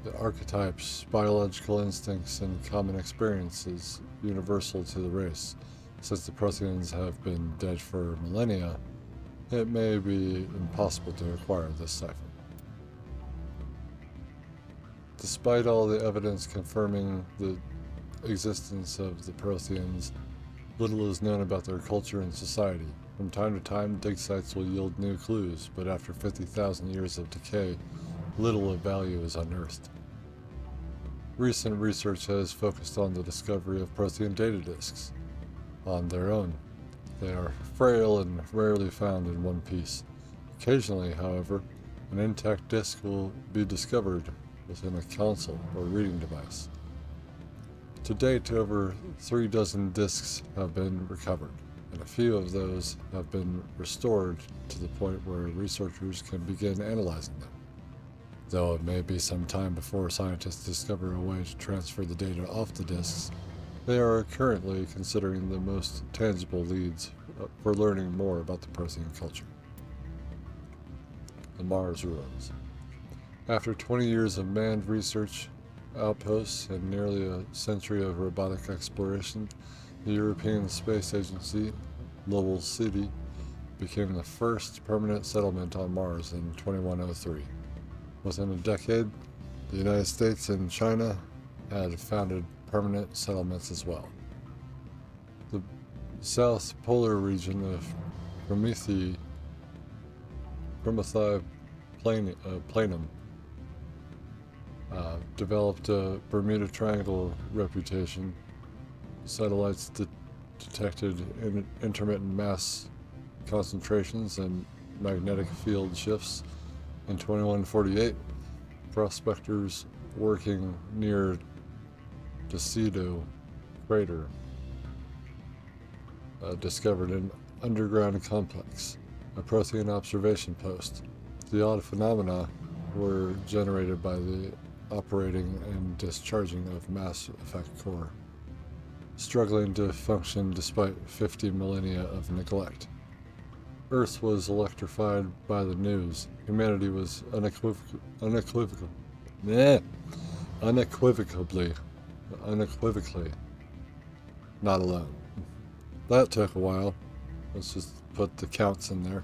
The archetypes, biological instincts, and common experiences universal to the race. Since the Protheans have been dead for millennia, it may be impossible to acquire this cipher. Despite all the evidence confirming the existence of the Protheans, little is known about their culture and society. From time to time, dig sites will yield new clues, but after 50,000 years of decay, little of value is unearthed. Recent research has focused on the discovery of Prothean data disks. On their own, they are frail and rarely found in one piece. Occasionally, however, an intact disk will be discovered within a console or reading device. To date, over 3 dozen disks have been recovered, and a few of those have been restored to the point where researchers can begin analyzing them. Though it may be some time before scientists discover a way to transfer the data off the disks, they are currently considering the most tangible leads for learning more about the Prothean culture. The Mars ruins. After 20 years of manned research outposts and nearly a century of robotic exploration, the European Space Agency, Lowell City, became the first permanent settlement on Mars in 2103. Within a decade, the United States and China had founded permanent settlements as well. The South Polar region of Prometheus Planum developed a Bermuda Triangle reputation. Satellites detected intermittent mass concentrations and magnetic field shifts. In 2148, prospectors working near Decido crater discovered an underground complex, a Prothean observation post. The odd phenomena were generated by the operating and discharging of mass effect core, struggling to function despite 50 millennia of neglect. Earth was electrified by the news. Humanity was unequivocally not alone. That took a while. Let's just put the counts in there.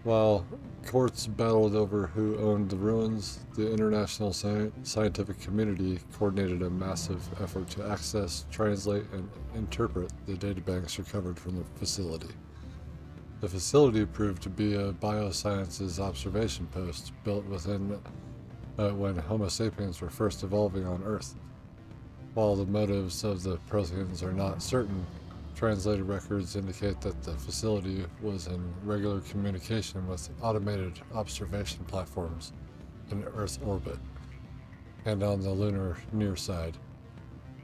While courts battled over who owned the ruins, the international scientific community coordinated a massive effort to access, translate, and interpret the databanks recovered from the facility. The facility proved to be a biosciences observation post built within when Homo sapiens were first evolving on Earth. While the motives of the Protheans are not certain, translated records indicate that the facility was in regular communication with automated observation platforms in Earth orbit and on the lunar near side.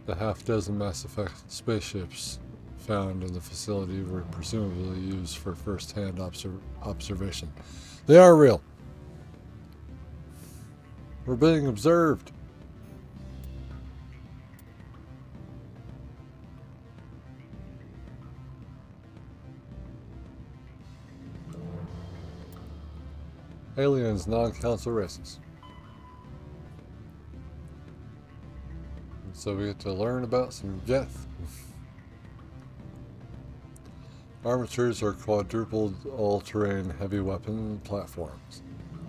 The half-dozen Mass Effect spaceships found in the facility were presumably used for first-hand observation. They are real. We're being observed. Aliens, non-council races. And so we get to learn about some Geth. Armatures are quadrupled all-terrain heavy weapon platforms,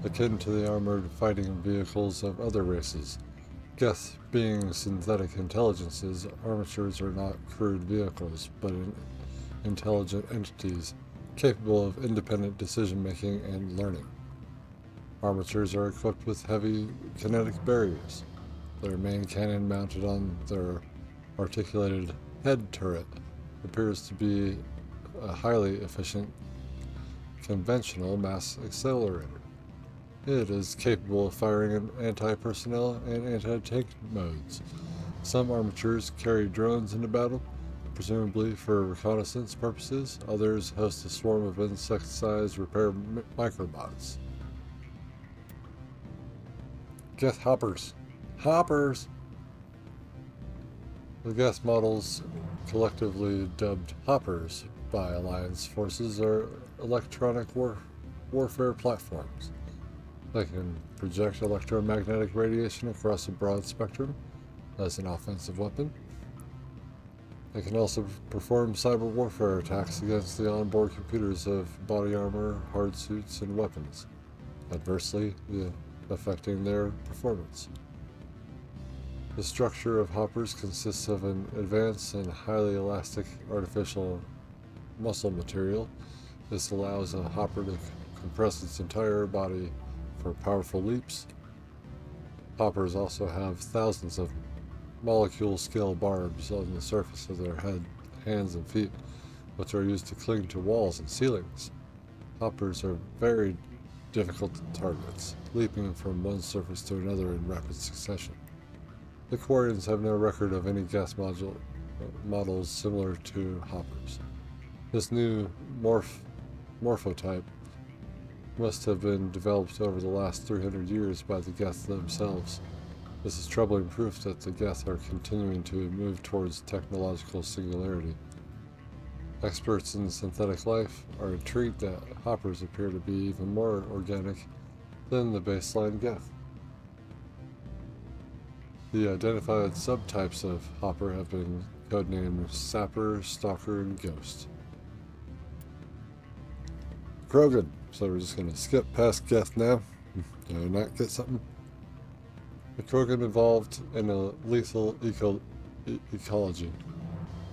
akin to the armored fighting vehicles of other races. Geth being synthetic intelligences, armatures are not crude vehicles, but intelligent entities capable of independent decision-making and learning. Armatures are equipped with heavy kinetic barriers. Their main cannon, mounted on their articulated head turret, appears to be a highly efficient conventional mass accelerator. It is capable of firing in anti-personnel and anti-tank modes. Some armatures carry drones into battle, presumably for reconnaissance purposes. Others host a swarm of insect-sized repair microbots. Geth hoppers. Hoppers! The Geth models, collectively dubbed hoppers by Alliance forces, are electronic warfare platforms. They can project electromagnetic radiation across a broad spectrum as an offensive weapon. They can also perform cyber warfare attacks against the onboard computers of body armor, hard suits, and weapons, adversely affecting their performance. The structure of hoppers consists of an advanced and highly elastic artificial muscle material. This allows a hopper to compress its entire body for powerful leaps. Hoppers also have thousands of molecule-scale barbs on the surface of their hands and feet, which are used to cling to walls and ceilings. Hoppers are very difficult targets, leaping from one surface to another in rapid succession. The Quarians have no record of any gas models similar to hoppers. This new morphotype must have been developed over the last 300 years by the Geth themselves. This is troubling proof that the Geth are continuing to move towards technological singularity. Experts in synthetic life are intrigued that hoppers appear to be even more organic than the baseline Geth. The identified subtypes of hopper have been codenamed Sapper, Stalker, and Ghost. Krogan. So we're just going to skip past Geth now. Did I not get something? The Krogan evolved in a lethal ecology.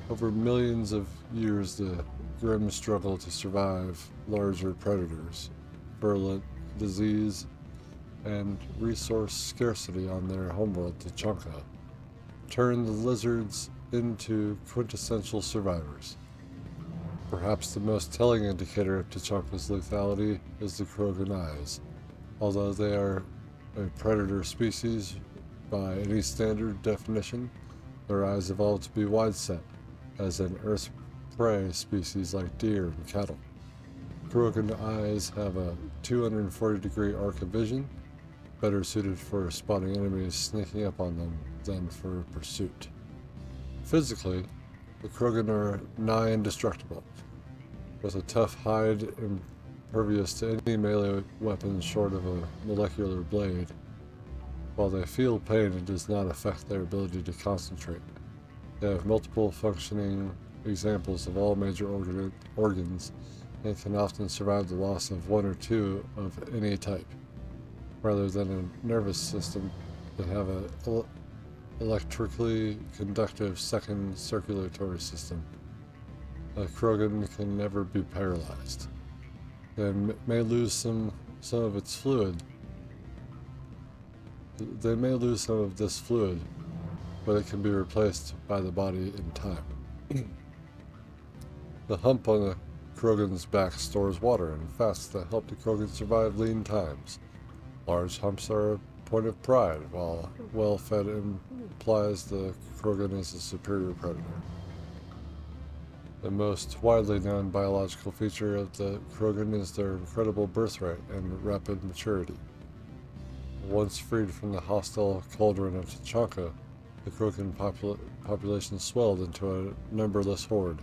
Over millions of years, the grim struggle to survive larger predators, virulent disease, and resource scarcity on their homeworld Tuchanka turned the lizards into quintessential survivors. Perhaps the most telling indicator of Tuchanka's lethality is the Krogan eyes. Although they are a predator species by any standard definition, their eyes evolved to be wide-set, as in Earth prey species like deer and cattle. Krogan eyes have a 240-degree arc of vision, better suited for spotting enemies sneaking up on them than for pursuit. Physically, the Krogan are nigh indestructible, with a tough hide impervious to any melee weapon short of a molecular blade. While they feel pain, it does not affect their ability to concentrate. They have multiple functioning examples of all major organs and can often survive the loss of one or two of any type. Rather than a nervous system, they have an electrically conductive second circulatory system. A Krogan can never be paralyzed. They may lose some of its fluid. They may lose some of this fluid, but it can be replaced by the body in time. The hump on the Krogan's back stores water and fats that help the Krogan survive lean times. Large humps are a point of pride, while well-fed implies the Krogan is a superior predator. The most widely known biological feature of the Krogan is their incredible birth rate and rapid maturity. Once freed from the hostile cauldron of Tuchanka, the Krogan population swelled into a numberless horde.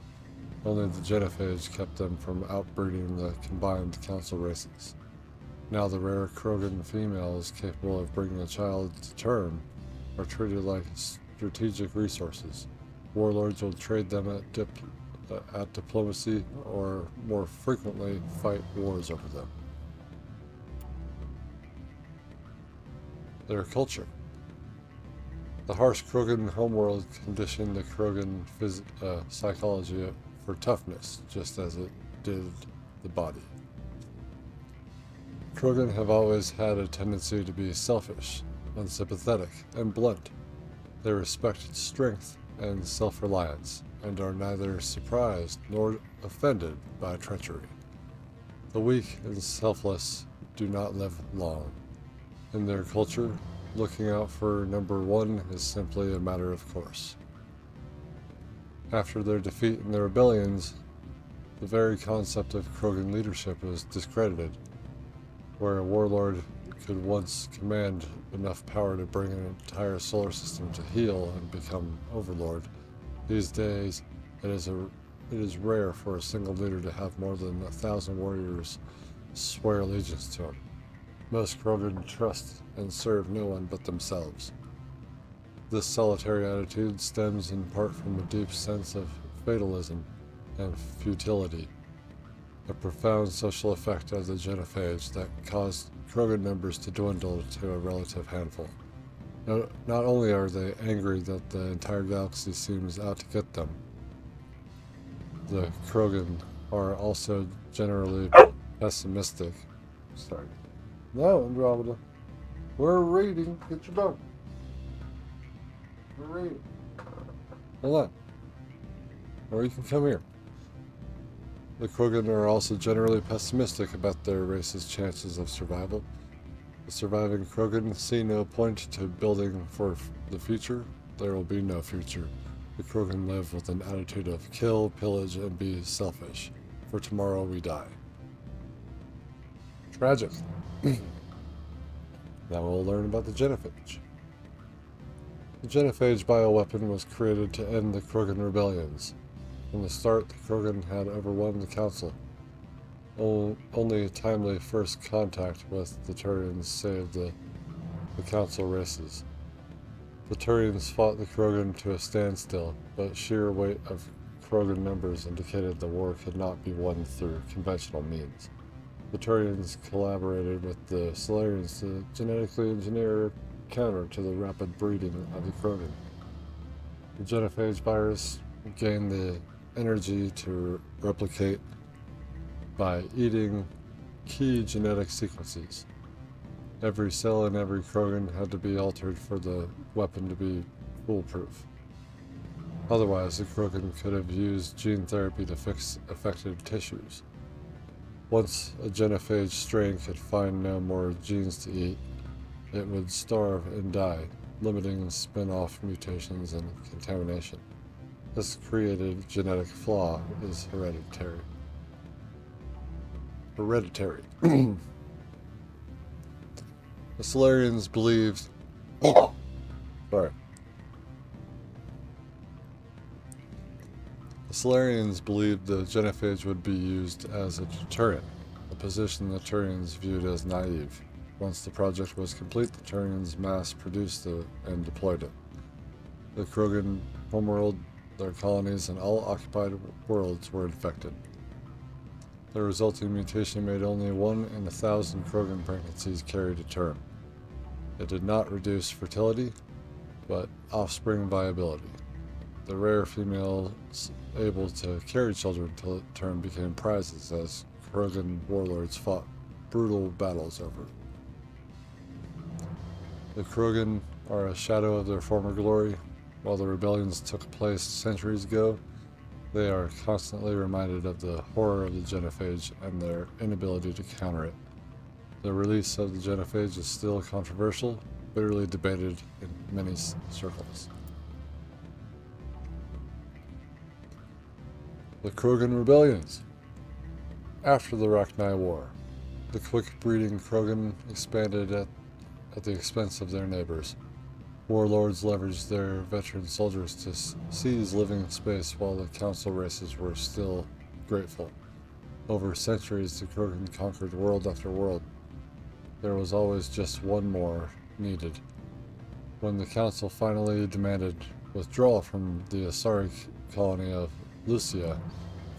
Only the genophage kept them from outbreeding the combined council races. Now the rare Krogan females capable of bringing a child to term are treated like strategic resources. Warlords will trade them at diplomacy or more frequently fight wars over them. Their culture. The harsh Krogan homeworld conditioned the Krogan psychology for toughness, just as it did the body. Krogan have always had a tendency to be selfish, unsympathetic, and blunt. They respect strength and self-reliance, and are neither surprised nor offended by treachery. The weak and selfless do not live long. In their culture, looking out for number one is simply a matter of course. After their defeat in the rebellions, the very concept of Krogan leadership was discredited. Where a warlord could once command enough power to bring an entire solar system to heel and become overlord, these days it is rare for a single leader to have more than 1,000 warriors swear allegiance to him. Most Krogan trust and serve no one but themselves. This solitary attitude stems in part from a deep sense of fatalism and futility, a profound social effect of the genophage that caused Krogan numbers to dwindle to a relative handful. Not only are they angry that the entire galaxy seems out to get them, the Krogan are also generally pessimistic. Sorry. No, Andromeda. We're reading. Get your book. We're reading. Hold on. Or you can come here. The Krogan are also generally pessimistic about their race's chances of survival. The surviving Krogan see no point to building for the future. There will be no future. The Krogan live with an attitude of kill, pillage, and be selfish. For tomorrow we die. Tragic. Now we'll learn about the genophage. The genophage bioweapon was created to end the Krogan rebellions. From the start, the Krogan had overwhelmed the Council. Only timely first contact with the Turians saved the Council races. The Turians fought the Krogan to a standstill, but sheer weight of Krogan numbers indicated the war could not be won through conventional means. The Turians collaborated with the Solarians to genetically engineer a counter to the rapid breeding of the Krogan. The genophage virus gained the energy to replicate by eating key genetic sequences. Every cell in every Krogan had to be altered for the weapon to be foolproof. Otherwise, the Krogan could have used gene therapy to fix affected tissues. Once a genophage strain could find no more genes to eat, it would starve and die, limiting spin-off mutations and contamination. This created genetic flaw is hereditary. The Solarians believed sorry. The Solarians believed the genophage would be used as a deterrent, a position the Turians viewed as naive. Once the project was complete, the Turians mass-produced it and deployed it. The Krogan homeworld, their colonies, and all occupied worlds were infected. The resulting mutation made only 1 in 1,000 Krogan pregnancies carry to term. It did not reduce fertility, but offspring viability. The rare females able to carry children to term became prizes as Krogan warlords fought brutal battles over it. The Krogan are a shadow of their former glory. While the rebellions took place centuries ago, they are constantly reminded of the horror of the genophage and their inability to counter it. The release of the genophage is still controversial, bitterly debated in many circles. The Krogan rebellions. After the Rachni War, the quick-breeding Krogan expanded at the expense of their neighbors. Warlords leveraged their veteran soldiers to seize living space while the council races were still grateful. Over centuries, the Krogan conquered world after world. There was always just one more needed. When the council finally demanded withdrawal from the Asari colony of Lucia,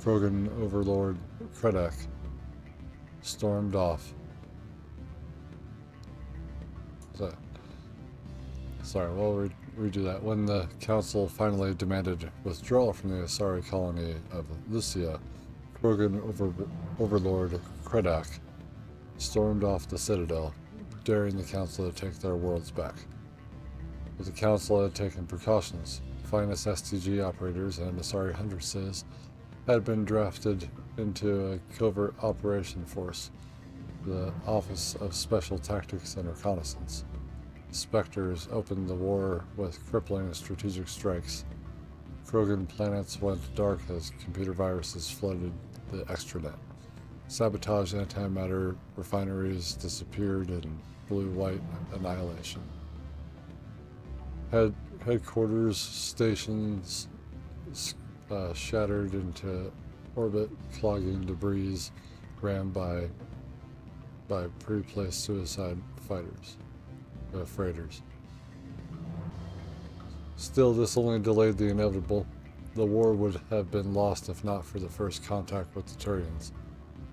Krogan overlord Kredak stormed off. We'll redo that. When the council finally demanded withdrawal from the Asari colony of Lucia, Krogan overlord Kredak stormed off the citadel, daring the council to take their worlds back. But the council had taken precautions. Finest STG operators and Asari huntresses had been drafted into a covert operation force, the Office of Special Tactics and Reconnaissance. Spectres opened the war with crippling strategic strikes. Krogan planets went dark as computer viruses flooded the extranet. Sabotage antimatter refineries disappeared in blue-white annihilation. Headquarters stations shattered into orbit, clogging debris rammed by pre-placed suicide freighters. Still, this only delayed the inevitable. The war would have been lost if not for the first contact with the Turians,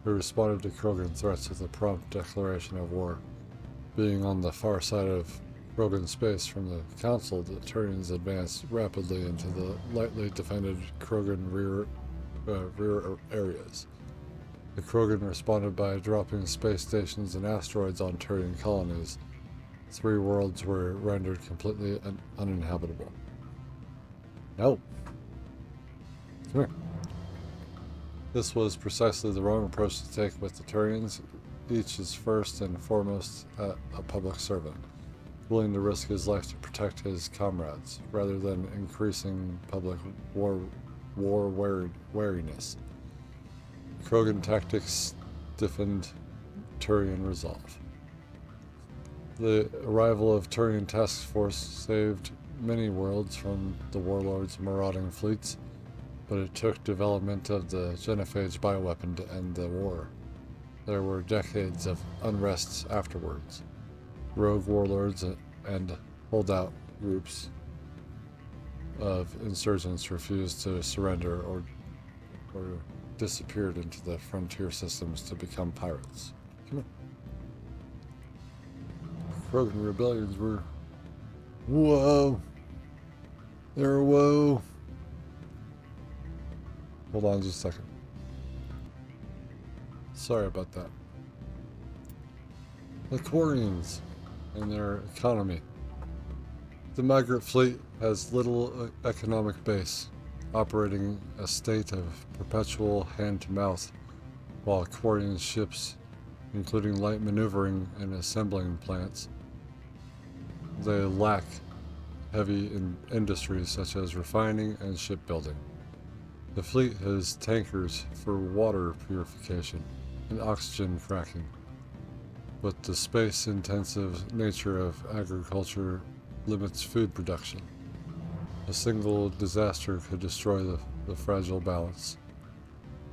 who responded to Krogan threats with a prompt declaration of war. Being on the far side of Krogan space from the Council, the Turians advanced rapidly into the lightly defended Krogan rear areas. The Krogan responded by dropping space stations and asteroids on Turian colonies. 3 worlds were rendered completely uninhabitable. No. Come here. This was precisely the wrong approach to take with the Turians. Each is first and foremost a public servant, willing to risk his life to protect his comrades, rather than increasing public war wariness. Krogan tactics stiffened Turian resolve. The arrival of Turian task force saved many worlds from the warlords' marauding fleets, but it took development of the genophage bioweapon to end the war. There were decades of unrest afterwards. Rogue warlords and holdout groups of insurgents refused to surrender or disappeared into the frontier systems to become pirates. Come on. Krogan rebellions were... Whoa! They're whoa! Hold on just a second. Sorry about that. The Quarians and their economy. The migrant fleet has little economic base, operating a state of perpetual hand-to-mouth, while Quarian ships, including light maneuvering and assembling plants, they lack heavy industries such as refining and shipbuilding. The fleet has tankers for water purification and oxygen cracking, but the space-intensive nature of agriculture limits food production. A single disaster could destroy the fragile balance.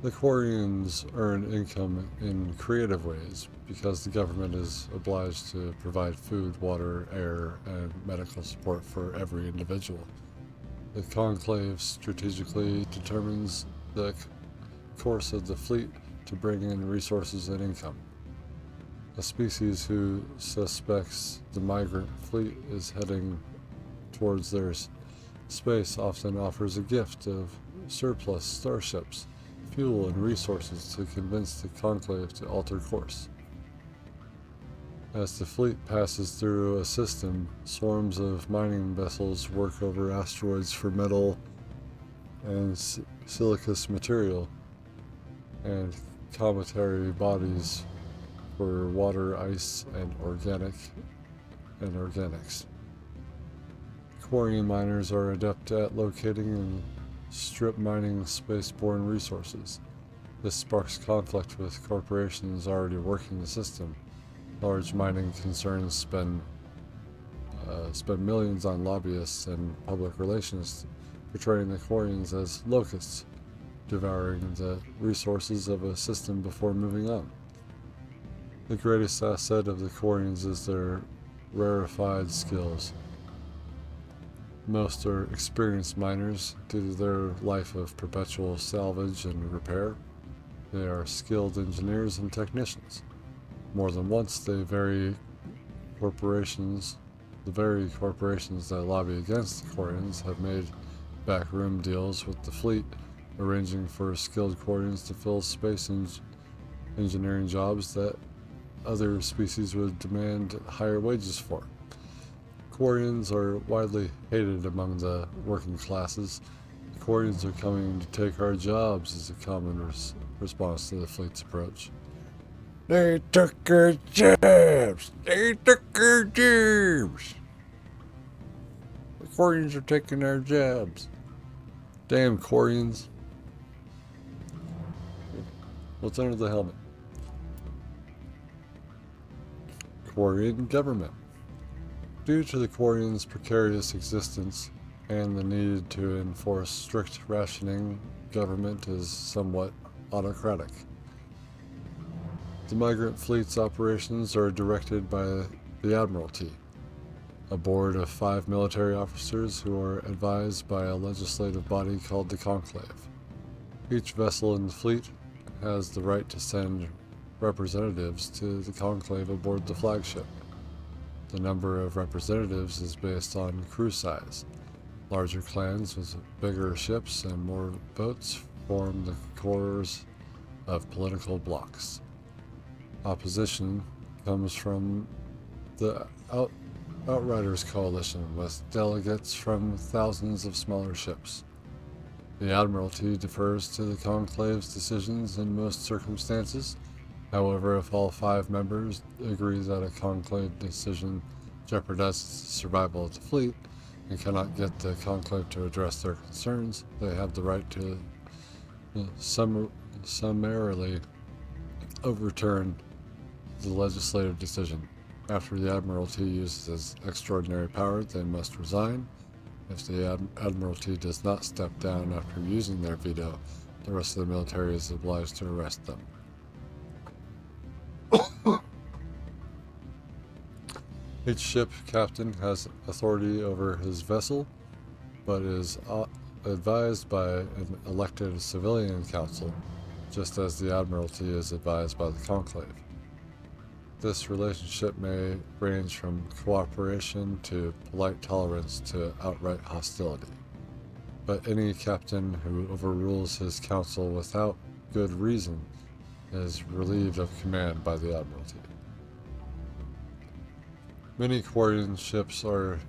The Quarians earn income in creative ways because the government is obliged to provide food, water, air, and medical support for every individual. The Conclave strategically determines the course of the fleet to bring in resources and income. A species who suspects the migrant fleet is heading towards their space often offers a gift of surplus starships, fuel, and resources to convince the Conclave to alter course. As the fleet passes through a system, swarms of mining vessels work over asteroids for metal and siliceous material, and cometary bodies for water, ice, and organics. Quarian miners are adept at locating and strip mining spaceborne resources. This sparks conflict with corporations already working the system. Large mining concerns spend millions on lobbyists and public relations, portraying the Quarians as locusts, devouring the resources of a system before moving on. The greatest asset of the Quarians is their rarefied skills. Most are experienced miners due to their life of perpetual salvage and repair. They are skilled engineers and technicians. More than once, the very corporations that lobby against the Quarians have made backroom deals with the fleet, arranging for skilled Quarians to fill space engineering jobs that other species would demand higher wages for. Quarians are widely hated among the working classes. The Quarians are coming to take our jobs is a common response to the fleet's approach. They took our jobs! They took our jobs! The Quarians are taking our jobs. Damn Quarians. What's under the helmet? Quarian government. Due to the Quarians' precarious existence and the need to enforce strict rationing, government is somewhat autocratic. The migrant fleet's operations are directed by the Admiralty, a board of 5 military officers who are advised by a legislative body called the Conclave. Each vessel in the fleet has the right to send representatives to the Conclave aboard the flagship. The number of representatives is based on crew size. Larger clans with bigger ships and more boats form the cores of political blocs. Opposition comes from the Outriders Coalition, with delegates from thousands of smaller ships. The Admiralty defers to the Conclave's decisions in most circumstances. However, if all 5 members agree that a Conclave decision jeopardizes the survival of the fleet and cannot get the Conclave to address their concerns, they have the right to summarily overturn the legislative decision. After the Admiralty uses its extraordinary power, they must resign. If the Admiralty does not step down after using their veto, the rest of the military is obliged to arrest them. Each ship captain has authority over his vessel, but is advised by an elected civilian council, just as the Admiralty is advised by the Conclave. This relationship may range from cooperation to polite tolerance to outright hostility. But any captain who overrules his council without good reason is relieved of command by the Admiralty. Many Quarian ships are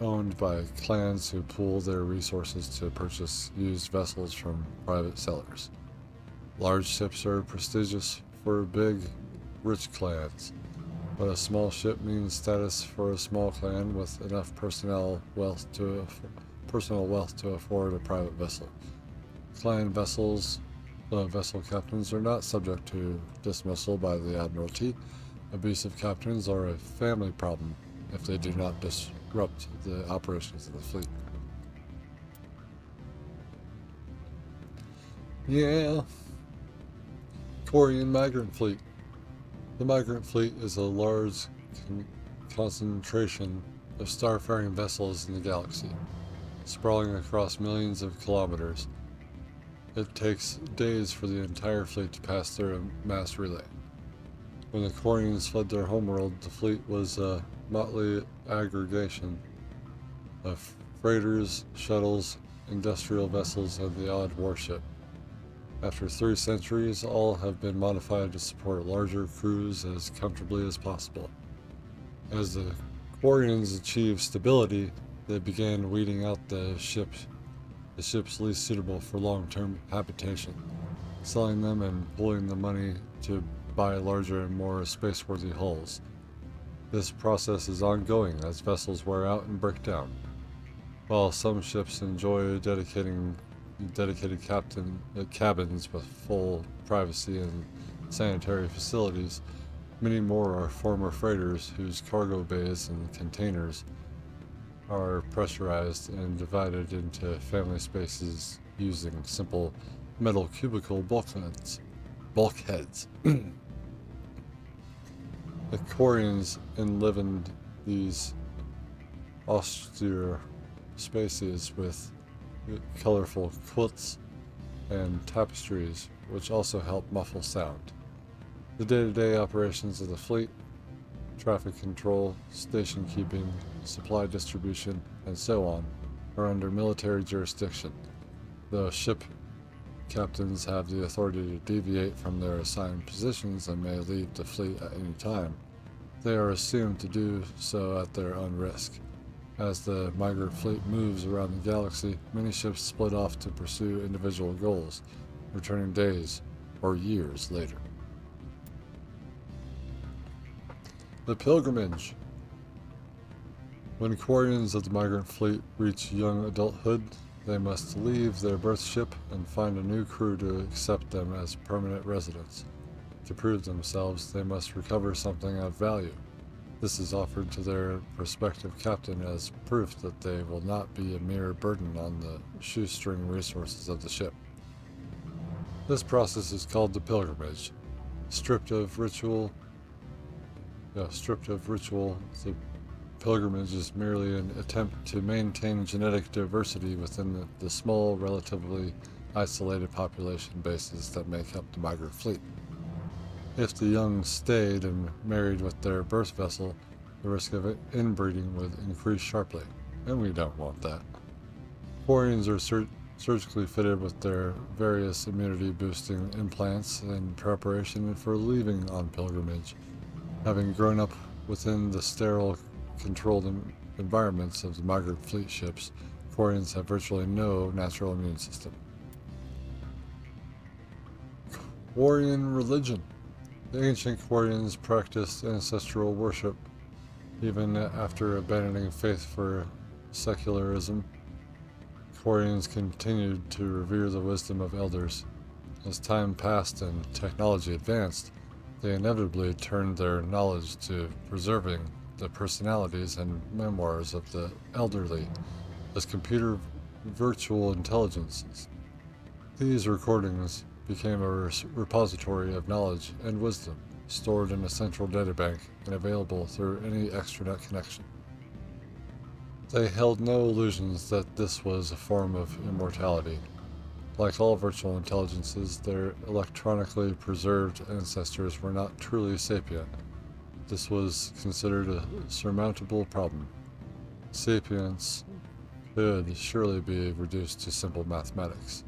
owned by clans who pool their resources to purchase used vessels from private sellers. Large ships are prestigious for big, rich clans, but a small ship means status for a small clan with enough personal wealth to afford a private vessel. Clan vessel captains are not subject to dismissal by the Admiralty. Abusive captains are a family problem if they do not disrupt the operations of the fleet. Yeah. Quarian migrant fleet. The migrant fleet is a large concentration of starfaring vessels in the galaxy, sprawling across millions of kilometers. It takes days for the entire fleet to pass through a mass relay. When the Quarians fled their homeworld, the fleet was a motley aggregation of freighters, shuttles, industrial vessels, and the odd warship. After 3 centuries, all have been modified to support larger crews as comfortably as possible. As the Quarians achieved stability, they began weeding out the ships least suitable for long-term habitation, selling them and pooling the money to buy larger and more space-worthy hulls. This process is ongoing as vessels wear out and break down. While some ships enjoy dedicated cabins with full privacy and sanitary facilities, many more are former freighters whose cargo bays and containers are pressurized and divided into family spaces using simple metal cubicle bulkheads. The Quarians enlivened these austere spaces with colorful quilts and tapestries, which also help muffle sound. The day-to-day operations of the fleet, traffic control, station keeping, supply distribution, and so on, are under military jurisdiction, though ship captains have the authority to deviate from their assigned positions and may leave the fleet at any time. They are assumed to do so at their own risk. As the migrant fleet moves around the galaxy, many ships split off to pursue individual goals, returning days or years later. The Pilgrimage. When Quarians of the migrant fleet reach young adulthood, they must leave their birth ship and find a new crew to accept them as permanent residents. To prove themselves, they must recover something of value. This is offered to their prospective captain as proof that they will not be a mere burden on the shoestring resources of the ship. This process is called the pilgrimage. Stripped of ritual, the pilgrimage is merely an attempt to maintain genetic diversity within the small, relatively isolated population bases that make up the migrant fleet. If the young stayed and married with their birth vessel, the risk of inbreeding would increase sharply, and we don't want that. Quarians are surgically fitted with their various immunity-boosting implants in preparation for leaving on pilgrimage. Having grown up within the sterile, controlled environments of the migrant fleet ships, Quarians have virtually no natural immune system. Quarian religion. The ancient Quarians practiced ancestral worship. Even after abandoning faith for secularism, Quarians continued to revere the wisdom of elders. As time passed and technology advanced, they inevitably turned their knowledge to preserving the personalities and memoirs of the elderly as computer virtual intelligences. These recordings became a repository of knowledge and wisdom, stored in a central databank and available through any extranet connection. They held no illusions that this was a form of immortality. Like all virtual intelligences, their electronically preserved ancestors were not truly sapient. This was considered a surmountable problem. Sapience could surely be reduced to simple mathematics.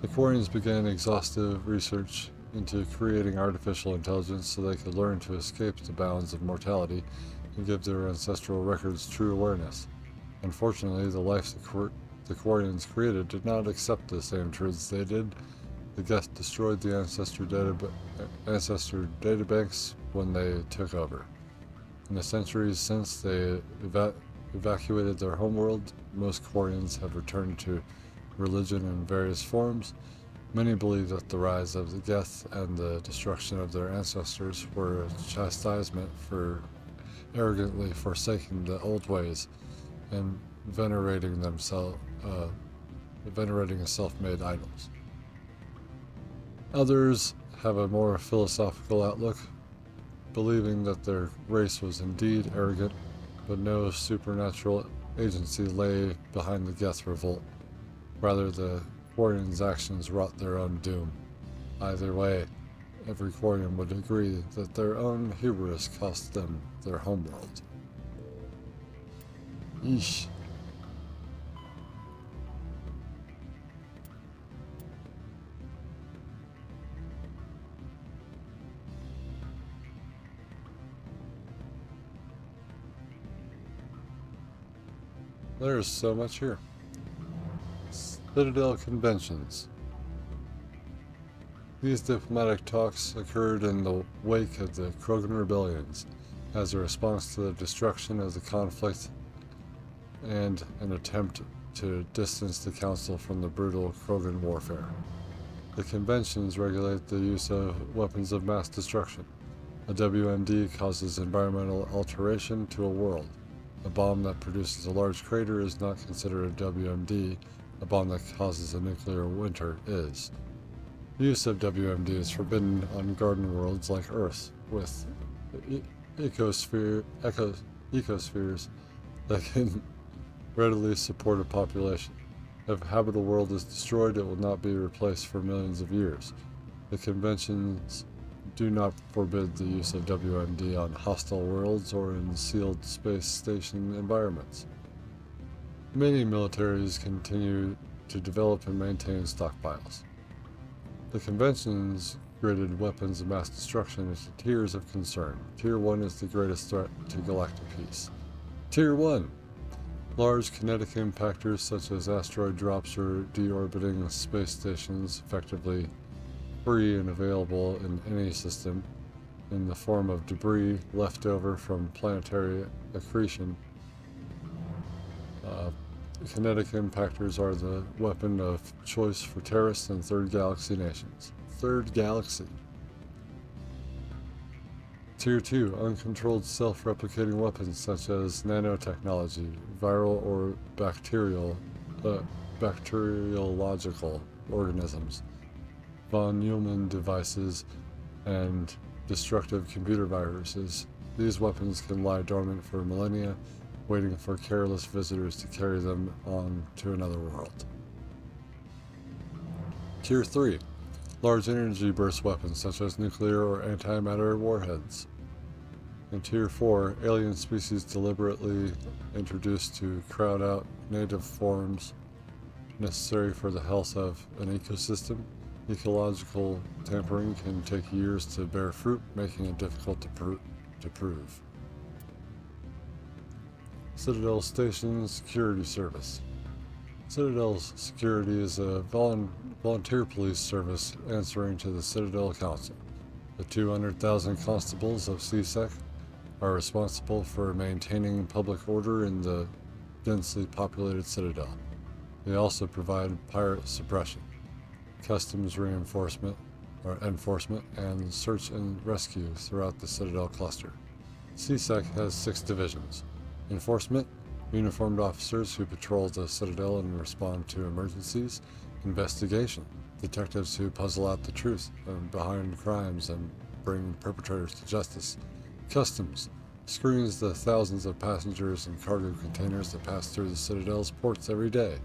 The Quarians began exhaustive research into creating artificial intelligence so they could learn to escape the bounds of mortality and give their ancestral records true awareness. Unfortunately, the life the Quarians created did not accept the same truths they did. The Geth destroyed the ancestor databanks when they took over. In the centuries since they evacuated their homeworld, most Quarians have returned to religion in various forms. Many believe that the rise of the Geth and the destruction of their ancestors were a chastisement for arrogantly forsaking the old ways and venerating self-made idols. Others have a more philosophical outlook, believing that their race was indeed arrogant, but no supernatural agency lay behind the Geth revolt. Rather, the Quarians' actions wrought their own doom. Either way, every Quarian would agree that their own hubris cost them their homeworld. Yeesh. There's so much here. Citadel conventions. These diplomatic talks occurred in the wake of the Krogan rebellions, as a response to the destruction of the conflict and an attempt to distance the Council from the brutal Krogan warfare. The conventions regulate the use of weapons of mass destruction. A WMD causes environmental alteration to a world. A bomb that produces a large crater is not considered a WMD. A bomb that causes a nuclear winter is. The use of WMD is forbidden on garden worlds like Earth, with ecospheres that can readily support a population. If a habitable world is destroyed, it will not be replaced for millions of years. The conventions do not forbid the use of WMD on hostile worlds or in sealed space station environments. Many militaries continue to develop and maintain stockpiles. The conventions gridded weapons of mass destruction into tiers of concern. Tier 1 is the greatest threat to galactic peace. Tier 1. Large kinetic impactors such as asteroid drops or deorbiting space stations, effectively free and available in any system in the form of debris left over from planetary accretion. Kinetic impactors are the weapon of choice for terrorists and Third Galaxy nations. Third Galaxy. Tier 2. Uncontrolled self-replicating weapons such as nanotechnology, viral or bacteriological organisms, von Neumann devices, and destructive computer viruses. These weapons can lie dormant for millennia, waiting for careless visitors to carry them on to another world. Tier 3. Large energy burst weapons such as nuclear or antimatter warheads. In Tier 4, alien species deliberately introduced to crowd out native forms necessary for the health of an ecosystem. Ecological tampering can take years to bear fruit, making it difficult to prove. Citadel Station Security Service. Citadel's security is a volunteer police service answering to the Citadel Council. The 200,000 constables of CSEC are responsible for maintaining public order in the densely populated Citadel. They also provide pirate suppression, customs enforcement, and search and rescue throughout the Citadel cluster. CSEC has 6 divisions. Enforcement, uniformed officers who patrol the Citadel and respond to emergencies. Investigation, detectives who puzzle out the truth behind crimes and bring perpetrators to justice. Customs, screens the thousands of passengers and cargo containers that pass through the Citadel's ports every day.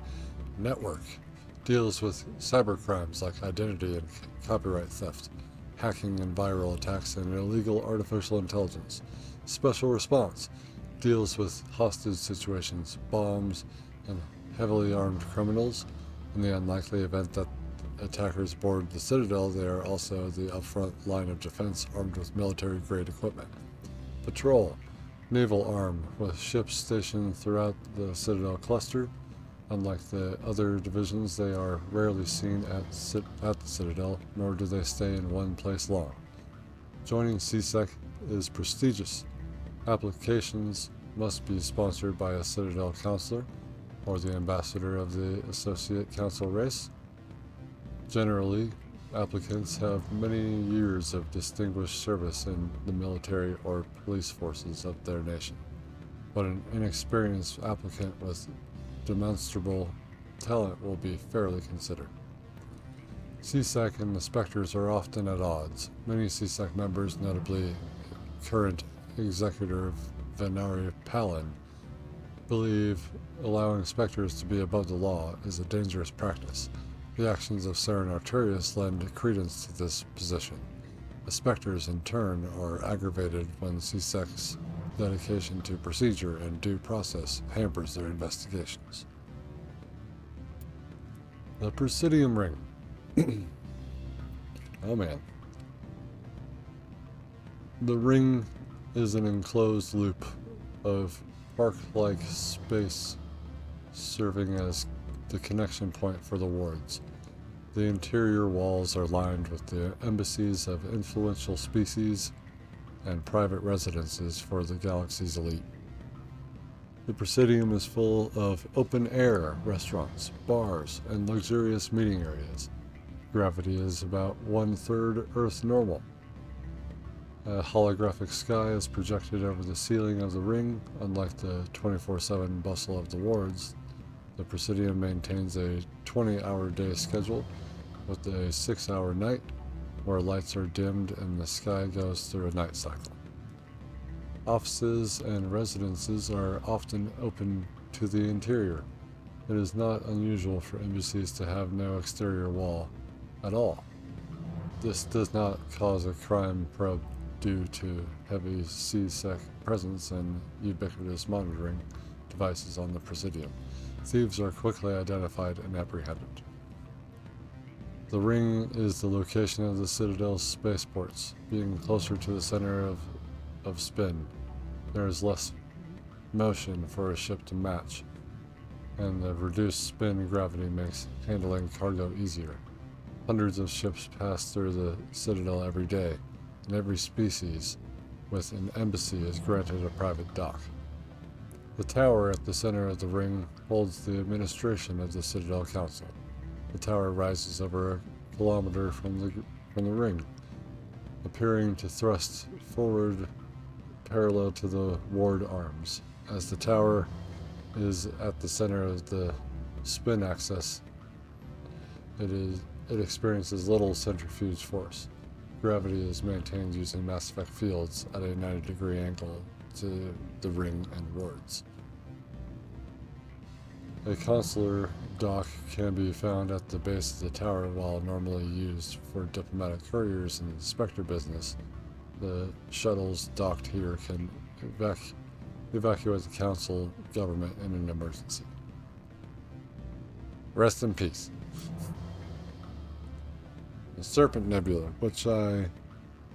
Network deals with cybercrimes like identity and copyright theft, hacking and viral attacks, and illegal artificial intelligence. Special response deals with hostage situations, bombs, and heavily armed criminals. In the unlikely event that attackers board the Citadel, they are also the upfront line of defense armed with military-grade equipment. Patrol, naval arm with ships stationed throughout the Citadel cluster. Unlike the other divisions, they are rarely seen at the Citadel, nor do they stay in one place long. Joining CSEC is prestigious. Applications must be sponsored by a Citadel counselor or the ambassador of the Associate Council race. Generally, applicants have many years of distinguished service in the military or police forces of their nation, but an inexperienced applicant with demonstrable talent will be fairly considered. CSEC and inspectors are often at odds. Many CSEC members, notably current Executive Venari Palin, believe allowing inspectors to be above the law is a dangerous practice. The actions of Saren Arturius lend credence to this position. Inspectors, in turn, are aggravated when CSEC's dedication to procedure and due process hampers their investigations. The Presidium Ring. Oh man. The ring is an enclosed loop of park-like space serving as the connection point for the wards. The interior walls are lined with the embassies of influential species and private residences for the galaxy's elite. The Presidium is full of open-air restaurants, bars, and luxurious meeting areas. Gravity is about 1/3 Earth normal. A holographic sky is projected over the ceiling of the ring. Unlike the 24/7 bustle of the wards, the Presidium maintains a 20-hour day schedule with a 6-hour night, where lights are dimmed and the sky goes through a night cycle. Offices and residences are often open to the interior. It is not unusual for embassies to have no exterior wall at all. This does not cause a crime probe due to heavy CSEC presence and ubiquitous monitoring devices on the Presidium. Thieves are quickly identified and apprehended. The ring is the location of the Citadel's spaceports. Being closer to the center of spin, there is less motion for a ship to match, and the reduced spin gravity makes handling cargo easier. Hundreds of ships pass through the Citadel every day, and every species with an embassy is granted a private dock. The tower at the center of the ring holds the administration of the Citadel Council. The tower rises over a kilometer from the ring, appearing to thrust forward parallel to the ward arms. As the tower is at the center of the spin axis, it experiences little centrifuge force. Gravity is maintained using mass effect fields at a 90-degree angle to the ring and wards. A consular dock can be found at the base of the tower. While normally used for diplomatic couriers and inspector business, the shuttles docked here can evacuate the council government in an emergency. Rest in peace. The Serpent Nebula, which I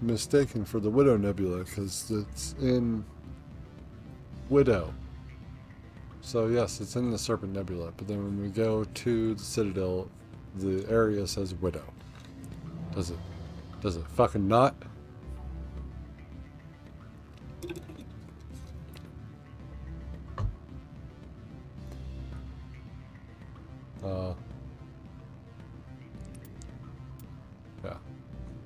mistaken for the Widow Nebula because it's in Widow. So yes, it's in the Serpent Nebula, but then when we go to the Citadel, the area says Widow. Does it fucking not? Yeah.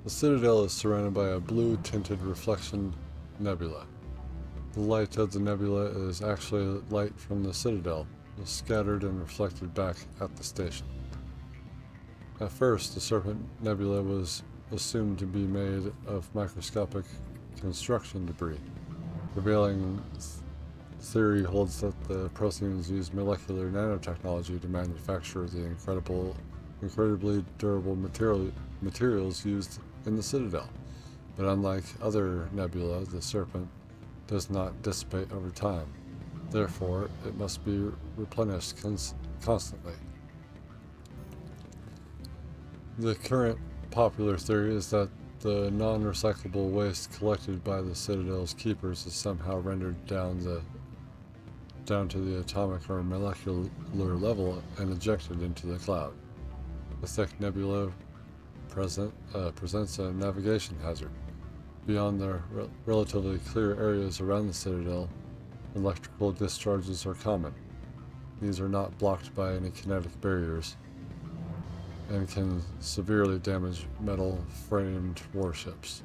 The Citadel is surrounded by a blue-tinted reflection nebula. The light of the nebula is actually light from the Citadel, scattered and reflected back at the station. At first, the Serpent Nebula was assumed to be made of microscopic construction debris. Prevailing theory holds that the Protheans used molecular nanotechnology to manufacture the incredibly durable materials used in the Citadel. But unlike other nebula, the Serpent does not dissipate over time. Therefore, it must be replenished constantly. The current popular theory is that the non-recyclable waste collected by the Citadel's keepers is somehow rendered down to the atomic or molecular level and ejected into the cloud. The thick nebula presents a navigation hazard. Beyond the relatively clear areas around the Citadel, electrical discharges are common. These are not blocked by any kinetic barriers and can severely damage metal-framed warships.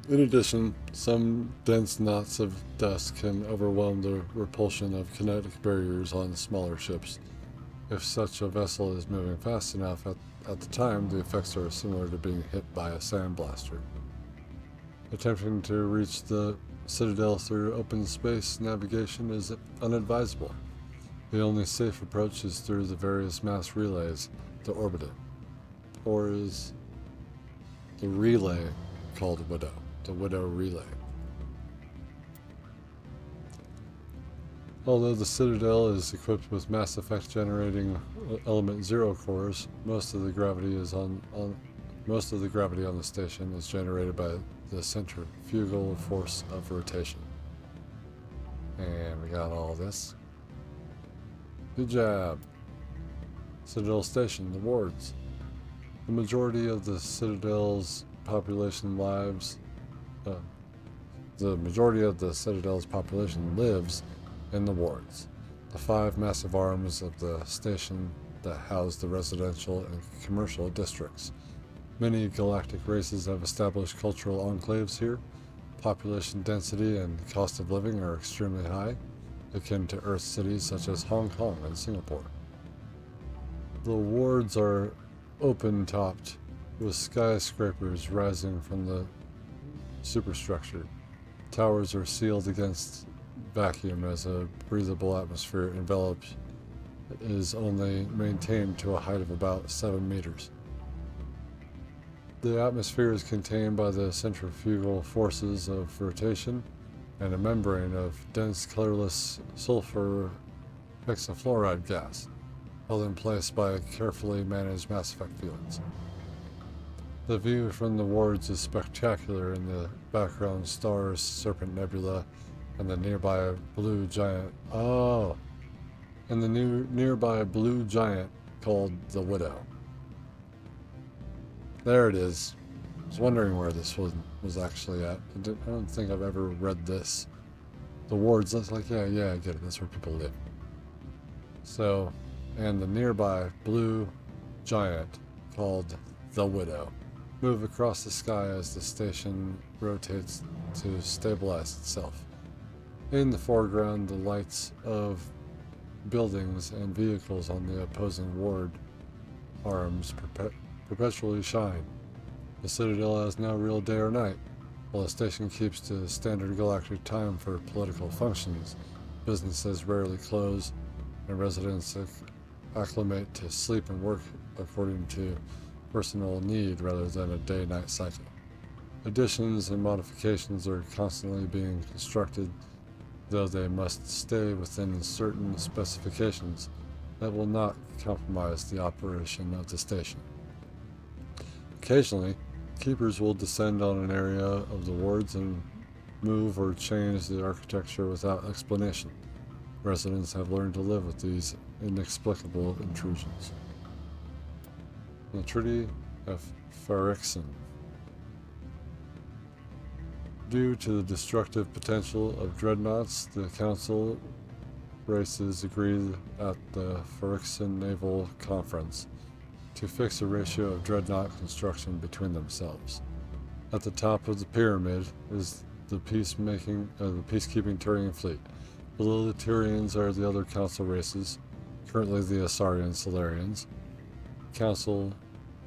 In addition, some dense knots of dust can overwhelm the repulsion of kinetic barriers on smaller ships. If such a vessel is moving fast enough at the time, the effects are similar to being hit by a sandblaster. Attempting to reach the Citadel through open space navigation is unadvisable. The only safe approach is through the various mass relays to orbit it. Or is the relay called Widow? The Widow Relay. Although the Citadel is equipped with mass effect generating element 0 cores, most of the gravity on the station is generated by the centrifugal force of rotation. And we got all this. Good job. Citadel Station, the wards. The majority of the Citadel's population lives in the wards, the 5 massive arms of the station that house the residential and commercial districts. Many galactic races have established cultural enclaves here. Population density and cost of living are extremely high, akin to Earth cities such as Hong Kong and Singapore. The wards are open-topped, with skyscrapers rising from the superstructure. Towers are sealed against vacuum as a breathable atmosphere enveloped is only maintained to a height of about 7 meters. The atmosphere is contained by the centrifugal forces of rotation and a membrane of dense colorless sulfur hexafluoride gas, held in place by carefully managed mass effect fields. The view from the wards is spectacular in the background stars, Serpent Nebula, and the nearby blue giant. Nearby blue giant called the Widow. There it is. I was wondering where this one was actually at. I don't think I've ever read this. The wards, that's like, yeah, I get it. That's where people live. So, and the nearby blue giant called the Widow move across the sky as the station rotates to stabilize itself. In the foreground, the lights of buildings and vehicles on the opposing ward arms perpetually shine. The Citadel has no real day or night. While the station keeps to standard galactic time for political functions, businesses rarely close, and residents acclimate to sleep and work according to personal need rather than a day-night cycle. Additions and modifications are constantly being constructed, though they must stay within certain specifications that will not compromise the operation of the station. Occasionally, keepers will descend on an area of the wards and move or change the architecture without explanation. Residents have learned to live with these inexplicable intrusions. The Treaty of Pharixon. Due to the destructive potential of dreadnoughts, the Council races agreed at the Pharixon Naval Conference to fix a ratio of dreadnought construction between themselves. At the top of the pyramid is the peacekeeping Turian fleet. Below the Turians are the other Council races, currently the Asarian Solarians. Council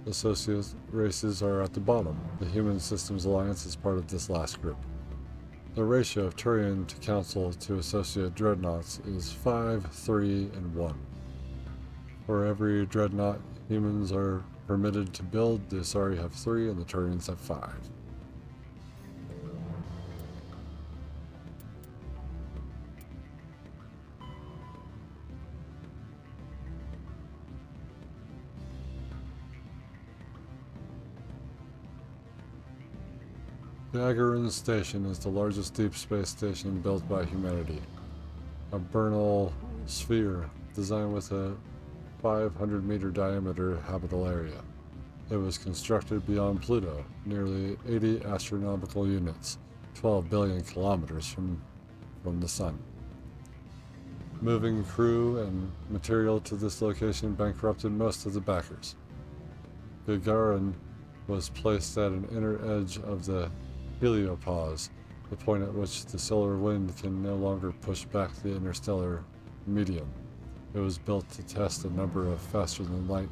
associate races are at the bottom. The Human Systems Alliance is part of this last group. The ratio of Turian to Council to associate dreadnoughts is 5, 3, and 1. For every dreadnought humans are permitted to build, the Asari have 3 and the Turians have 5. Gagarin Station is the largest deep space station built by humanity. A Bernal sphere designed with a 500-meter diameter habitable area. It was constructed beyond Pluto, nearly 80 astronomical units, 12 billion kilometers from the Sun. Moving crew and material to this location bankrupted most of the backers. Gagarin was placed at an inner edge of the heliopause, the point at which the solar wind can no longer push back the interstellar medium. It was built to test a number of faster-than-light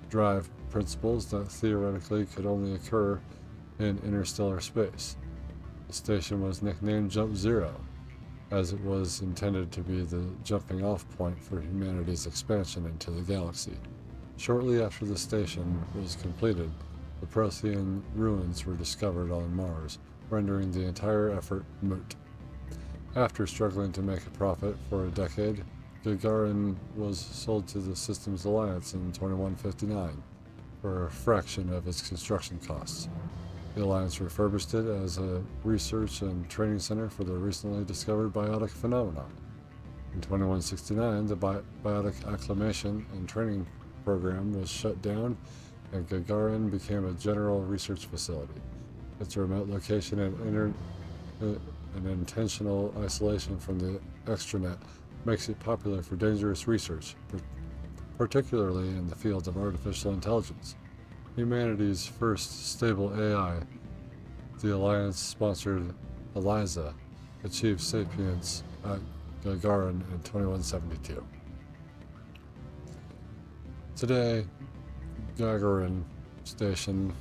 drive principles that theoretically could only occur in interstellar space. The station was nicknamed Jump Zero, as it was intended to be the jumping-off point for humanity's expansion into the galaxy. Shortly after the station was completed, the Prothean ruins were discovered on Mars, rendering the entire effort moot. After struggling to make a profit for a decade, Gagarin was sold to the Systems Alliance in 2159 for a fraction of its construction costs. The Alliance refurbished it as a research and training center for the recently discovered biotic phenomenon. In 2169, the biotic acclimation and training program was shut down, and Gagarin became a general research facility. Its remote location and intentional isolation from the extranet makes it popular for dangerous research, particularly in the field of artificial intelligence. Humanity's first stable AI, the Alliance-sponsored ELIZA, achieved sapience at Gagarin in 2172. Today, Gagarin Station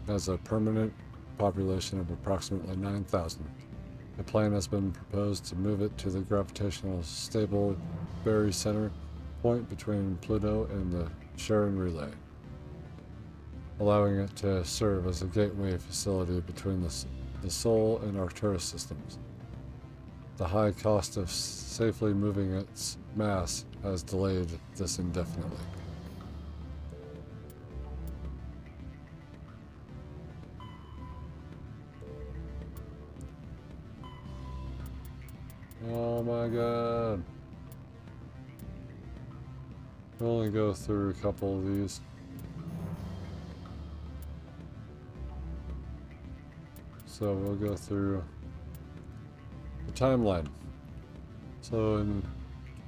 has a permanent population of approximately 9,000. A plan has been proposed to move it to the gravitational stable Berry Center point between Pluto and the Charon Relay, allowing it to serve as a gateway facility between the Sol and Arcturus systems. The high cost of safely moving its mass has delayed this indefinitely. Oh my god. We'll only go through a couple of these. So we'll go through the timeline. So in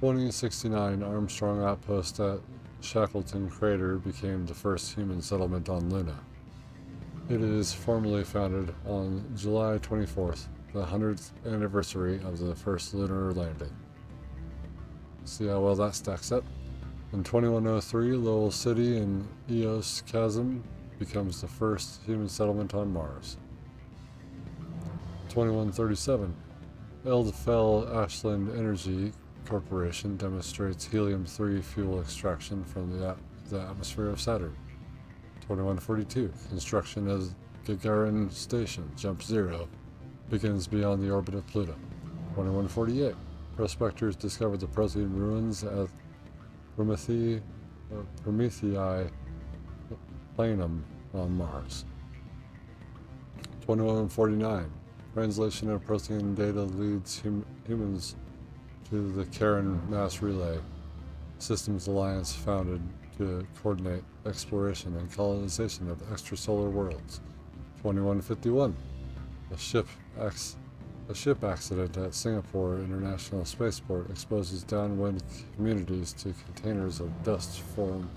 2069, Armstrong Outpost at Shackleton Crater became the first human settlement on Luna. It is formally founded on July 24th, the 100th anniversary of the first lunar landing. See how well that stacks up. In 2103, Lowell City in Eos Chasm becomes the first human settlement on Mars. 2137, Eldfell Ashland Energy Corporation demonstrates helium-3 fuel extraction from the atmosphere of Saturn. 2142, construction of Gagarin Station, Jump Zero, begins beyond the orbit of Pluto. 2148, prospectors discover the Prothean ruins at Promethei Planum on Mars. 2149, translation of Prothean data leads humans to the Charon Mass Relay, Systems Alliance founded to coordinate exploration and colonization of extrasolar worlds. 2151, a ship accident at Singapore International Spaceport exposes downwind communities to containers of dust form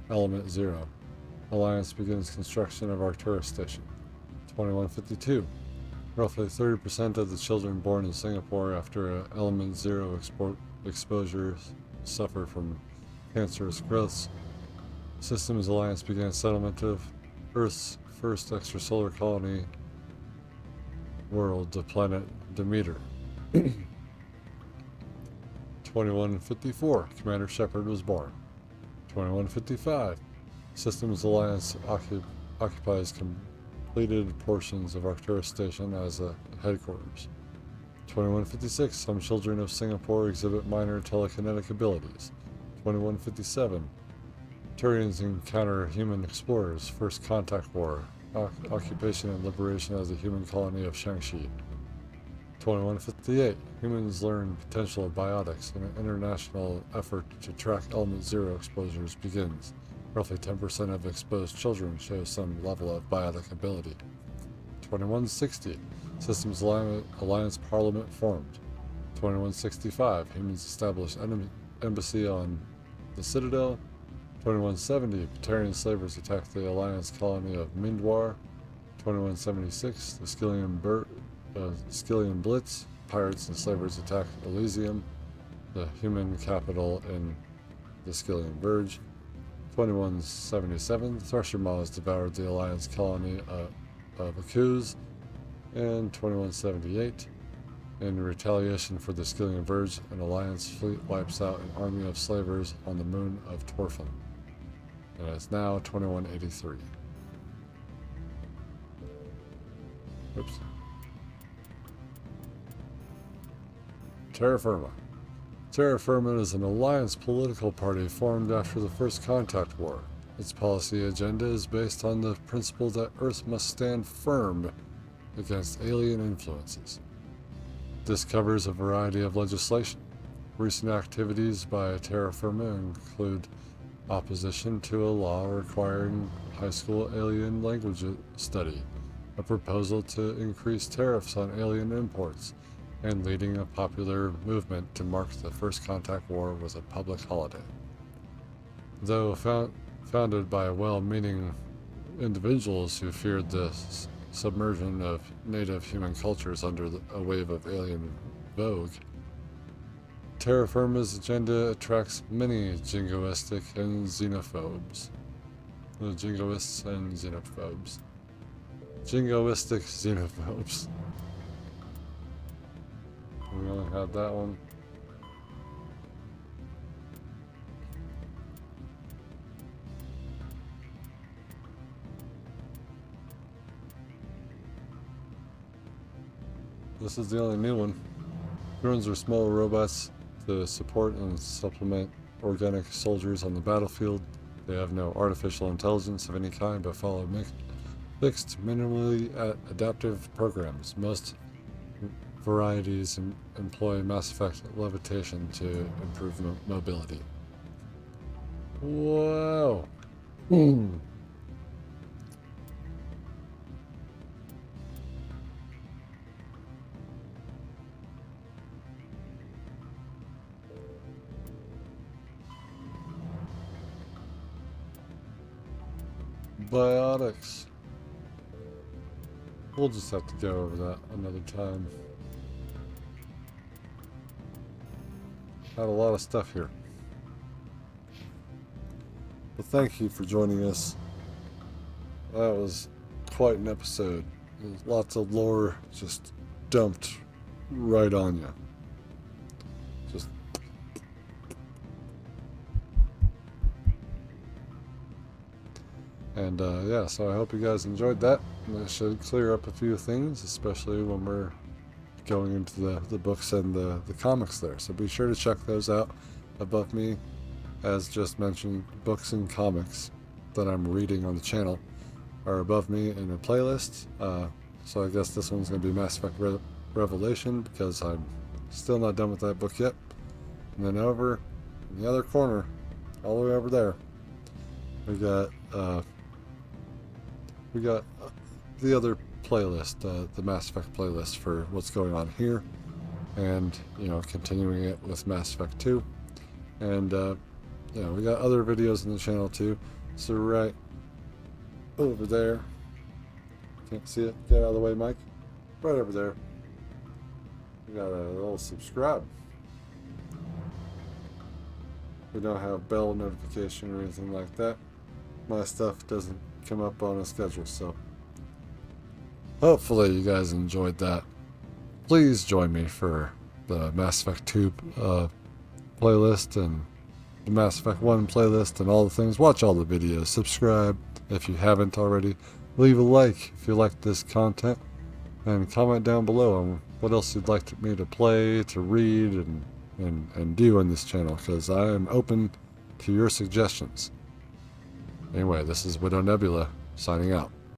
element 0. Alliance begins construction of Arcturus Station. 2152. Roughly 30% of the children born in Singapore after element 0 exposure suffer from cancerous growths. Systems Alliance began settlement of Earth's first extrasolar colony world, the planet Demeter. 2154, Commander Shepard was born. 2155, Systems Alliance occupies completed portions of Arcturus Station as a headquarters. 2156, some children of Singapore exhibit minor telekinetic abilities. 2157, Turians encounter human explorers, First Contact War, occupation and liberation as a human colony of Shang-Chi. 2158, humans learn potential of biotics, and an international effort to track element zero exposures begins. Roughly 10% of exposed children show some level of biotic ability. 2160, Systems Alliance Parliament formed. 2165, humans establish embassy on the Citadel. 2170, Batarian slavers attack the Alliance colony of Mindwar. 2176, the Skillian Blitz, pirates and slavers attack Elysium, the human capital in the Skillian Verge. 2177, Thresher Maws devoured the Alliance colony of Akuz. And 2178, in retaliation for the Skillian Verge, an Alliance fleet wipes out an army of slavers on the moon of Torfan. And it's now 2183. Oops. Terra Firma. Terra Firma is an alliance political party formed after the First Contact War. Its policy agenda is based on the principle that Earth must stand firm against alien influences. This covers a variety of legislation. Recent activities by Terra Firma include opposition to a law requiring high school alien language study, a proposal to increase tariffs on alien imports, and leading a popular movement to mark the First Contact War with a public holiday. Though founded by well-meaning individuals who feared the submersion of native human cultures under a wave of alien vogue, Terra Firma's agenda attracts many jingoistic and xenophobes. Jingoists and xenophobes. Jingoistic xenophobes. We only have that one. This is the only new one. Drones are small robots to support and supplement organic soldiers on the battlefield. They have no artificial intelligence of any kind, but follow fixed, minimally adaptive programs. Most varieties employ Mass Effect levitation to improve mobility. Wow. Biotics. We'll just have to go over that another time. Had a lot of stuff here. But thank you for joining us. That was quite an episode. There's lots of lore just dumped right on you. Just and yeah, so I hope you guys enjoyed that. And that should clear up a few things, especially when we're going into the books and the comics there. So be sure to check those out above me. As just mentioned, books and comics that I'm reading on the channel are above me in a playlist. So I guess this one's going to be Mass Effect Revelation, because I'm still not done with that book yet. And then over in the other corner, all the way over there, we got the other playlist, the Mass Effect playlist for what's going on here, and continuing it with Mass Effect 2, and we got other videos on the channel too. So right over there, can't see it, get out of the way, Mike. Right over there, we got a little subscribe. We don't have bell notification or anything like that. My stuff doesn't come up on a schedule, so hopefully you guys enjoyed that. Please join me for the Mass Effect 2 playlist and the Mass Effect 1 playlist and all the things. Watch all the videos. Subscribe if you haven't already. Leave a like if you like this content. And comment down below on what else you'd like me to play, to read, and do on this channel, because I am open to your suggestions. Anyway, this is Widow Nebula, signing out.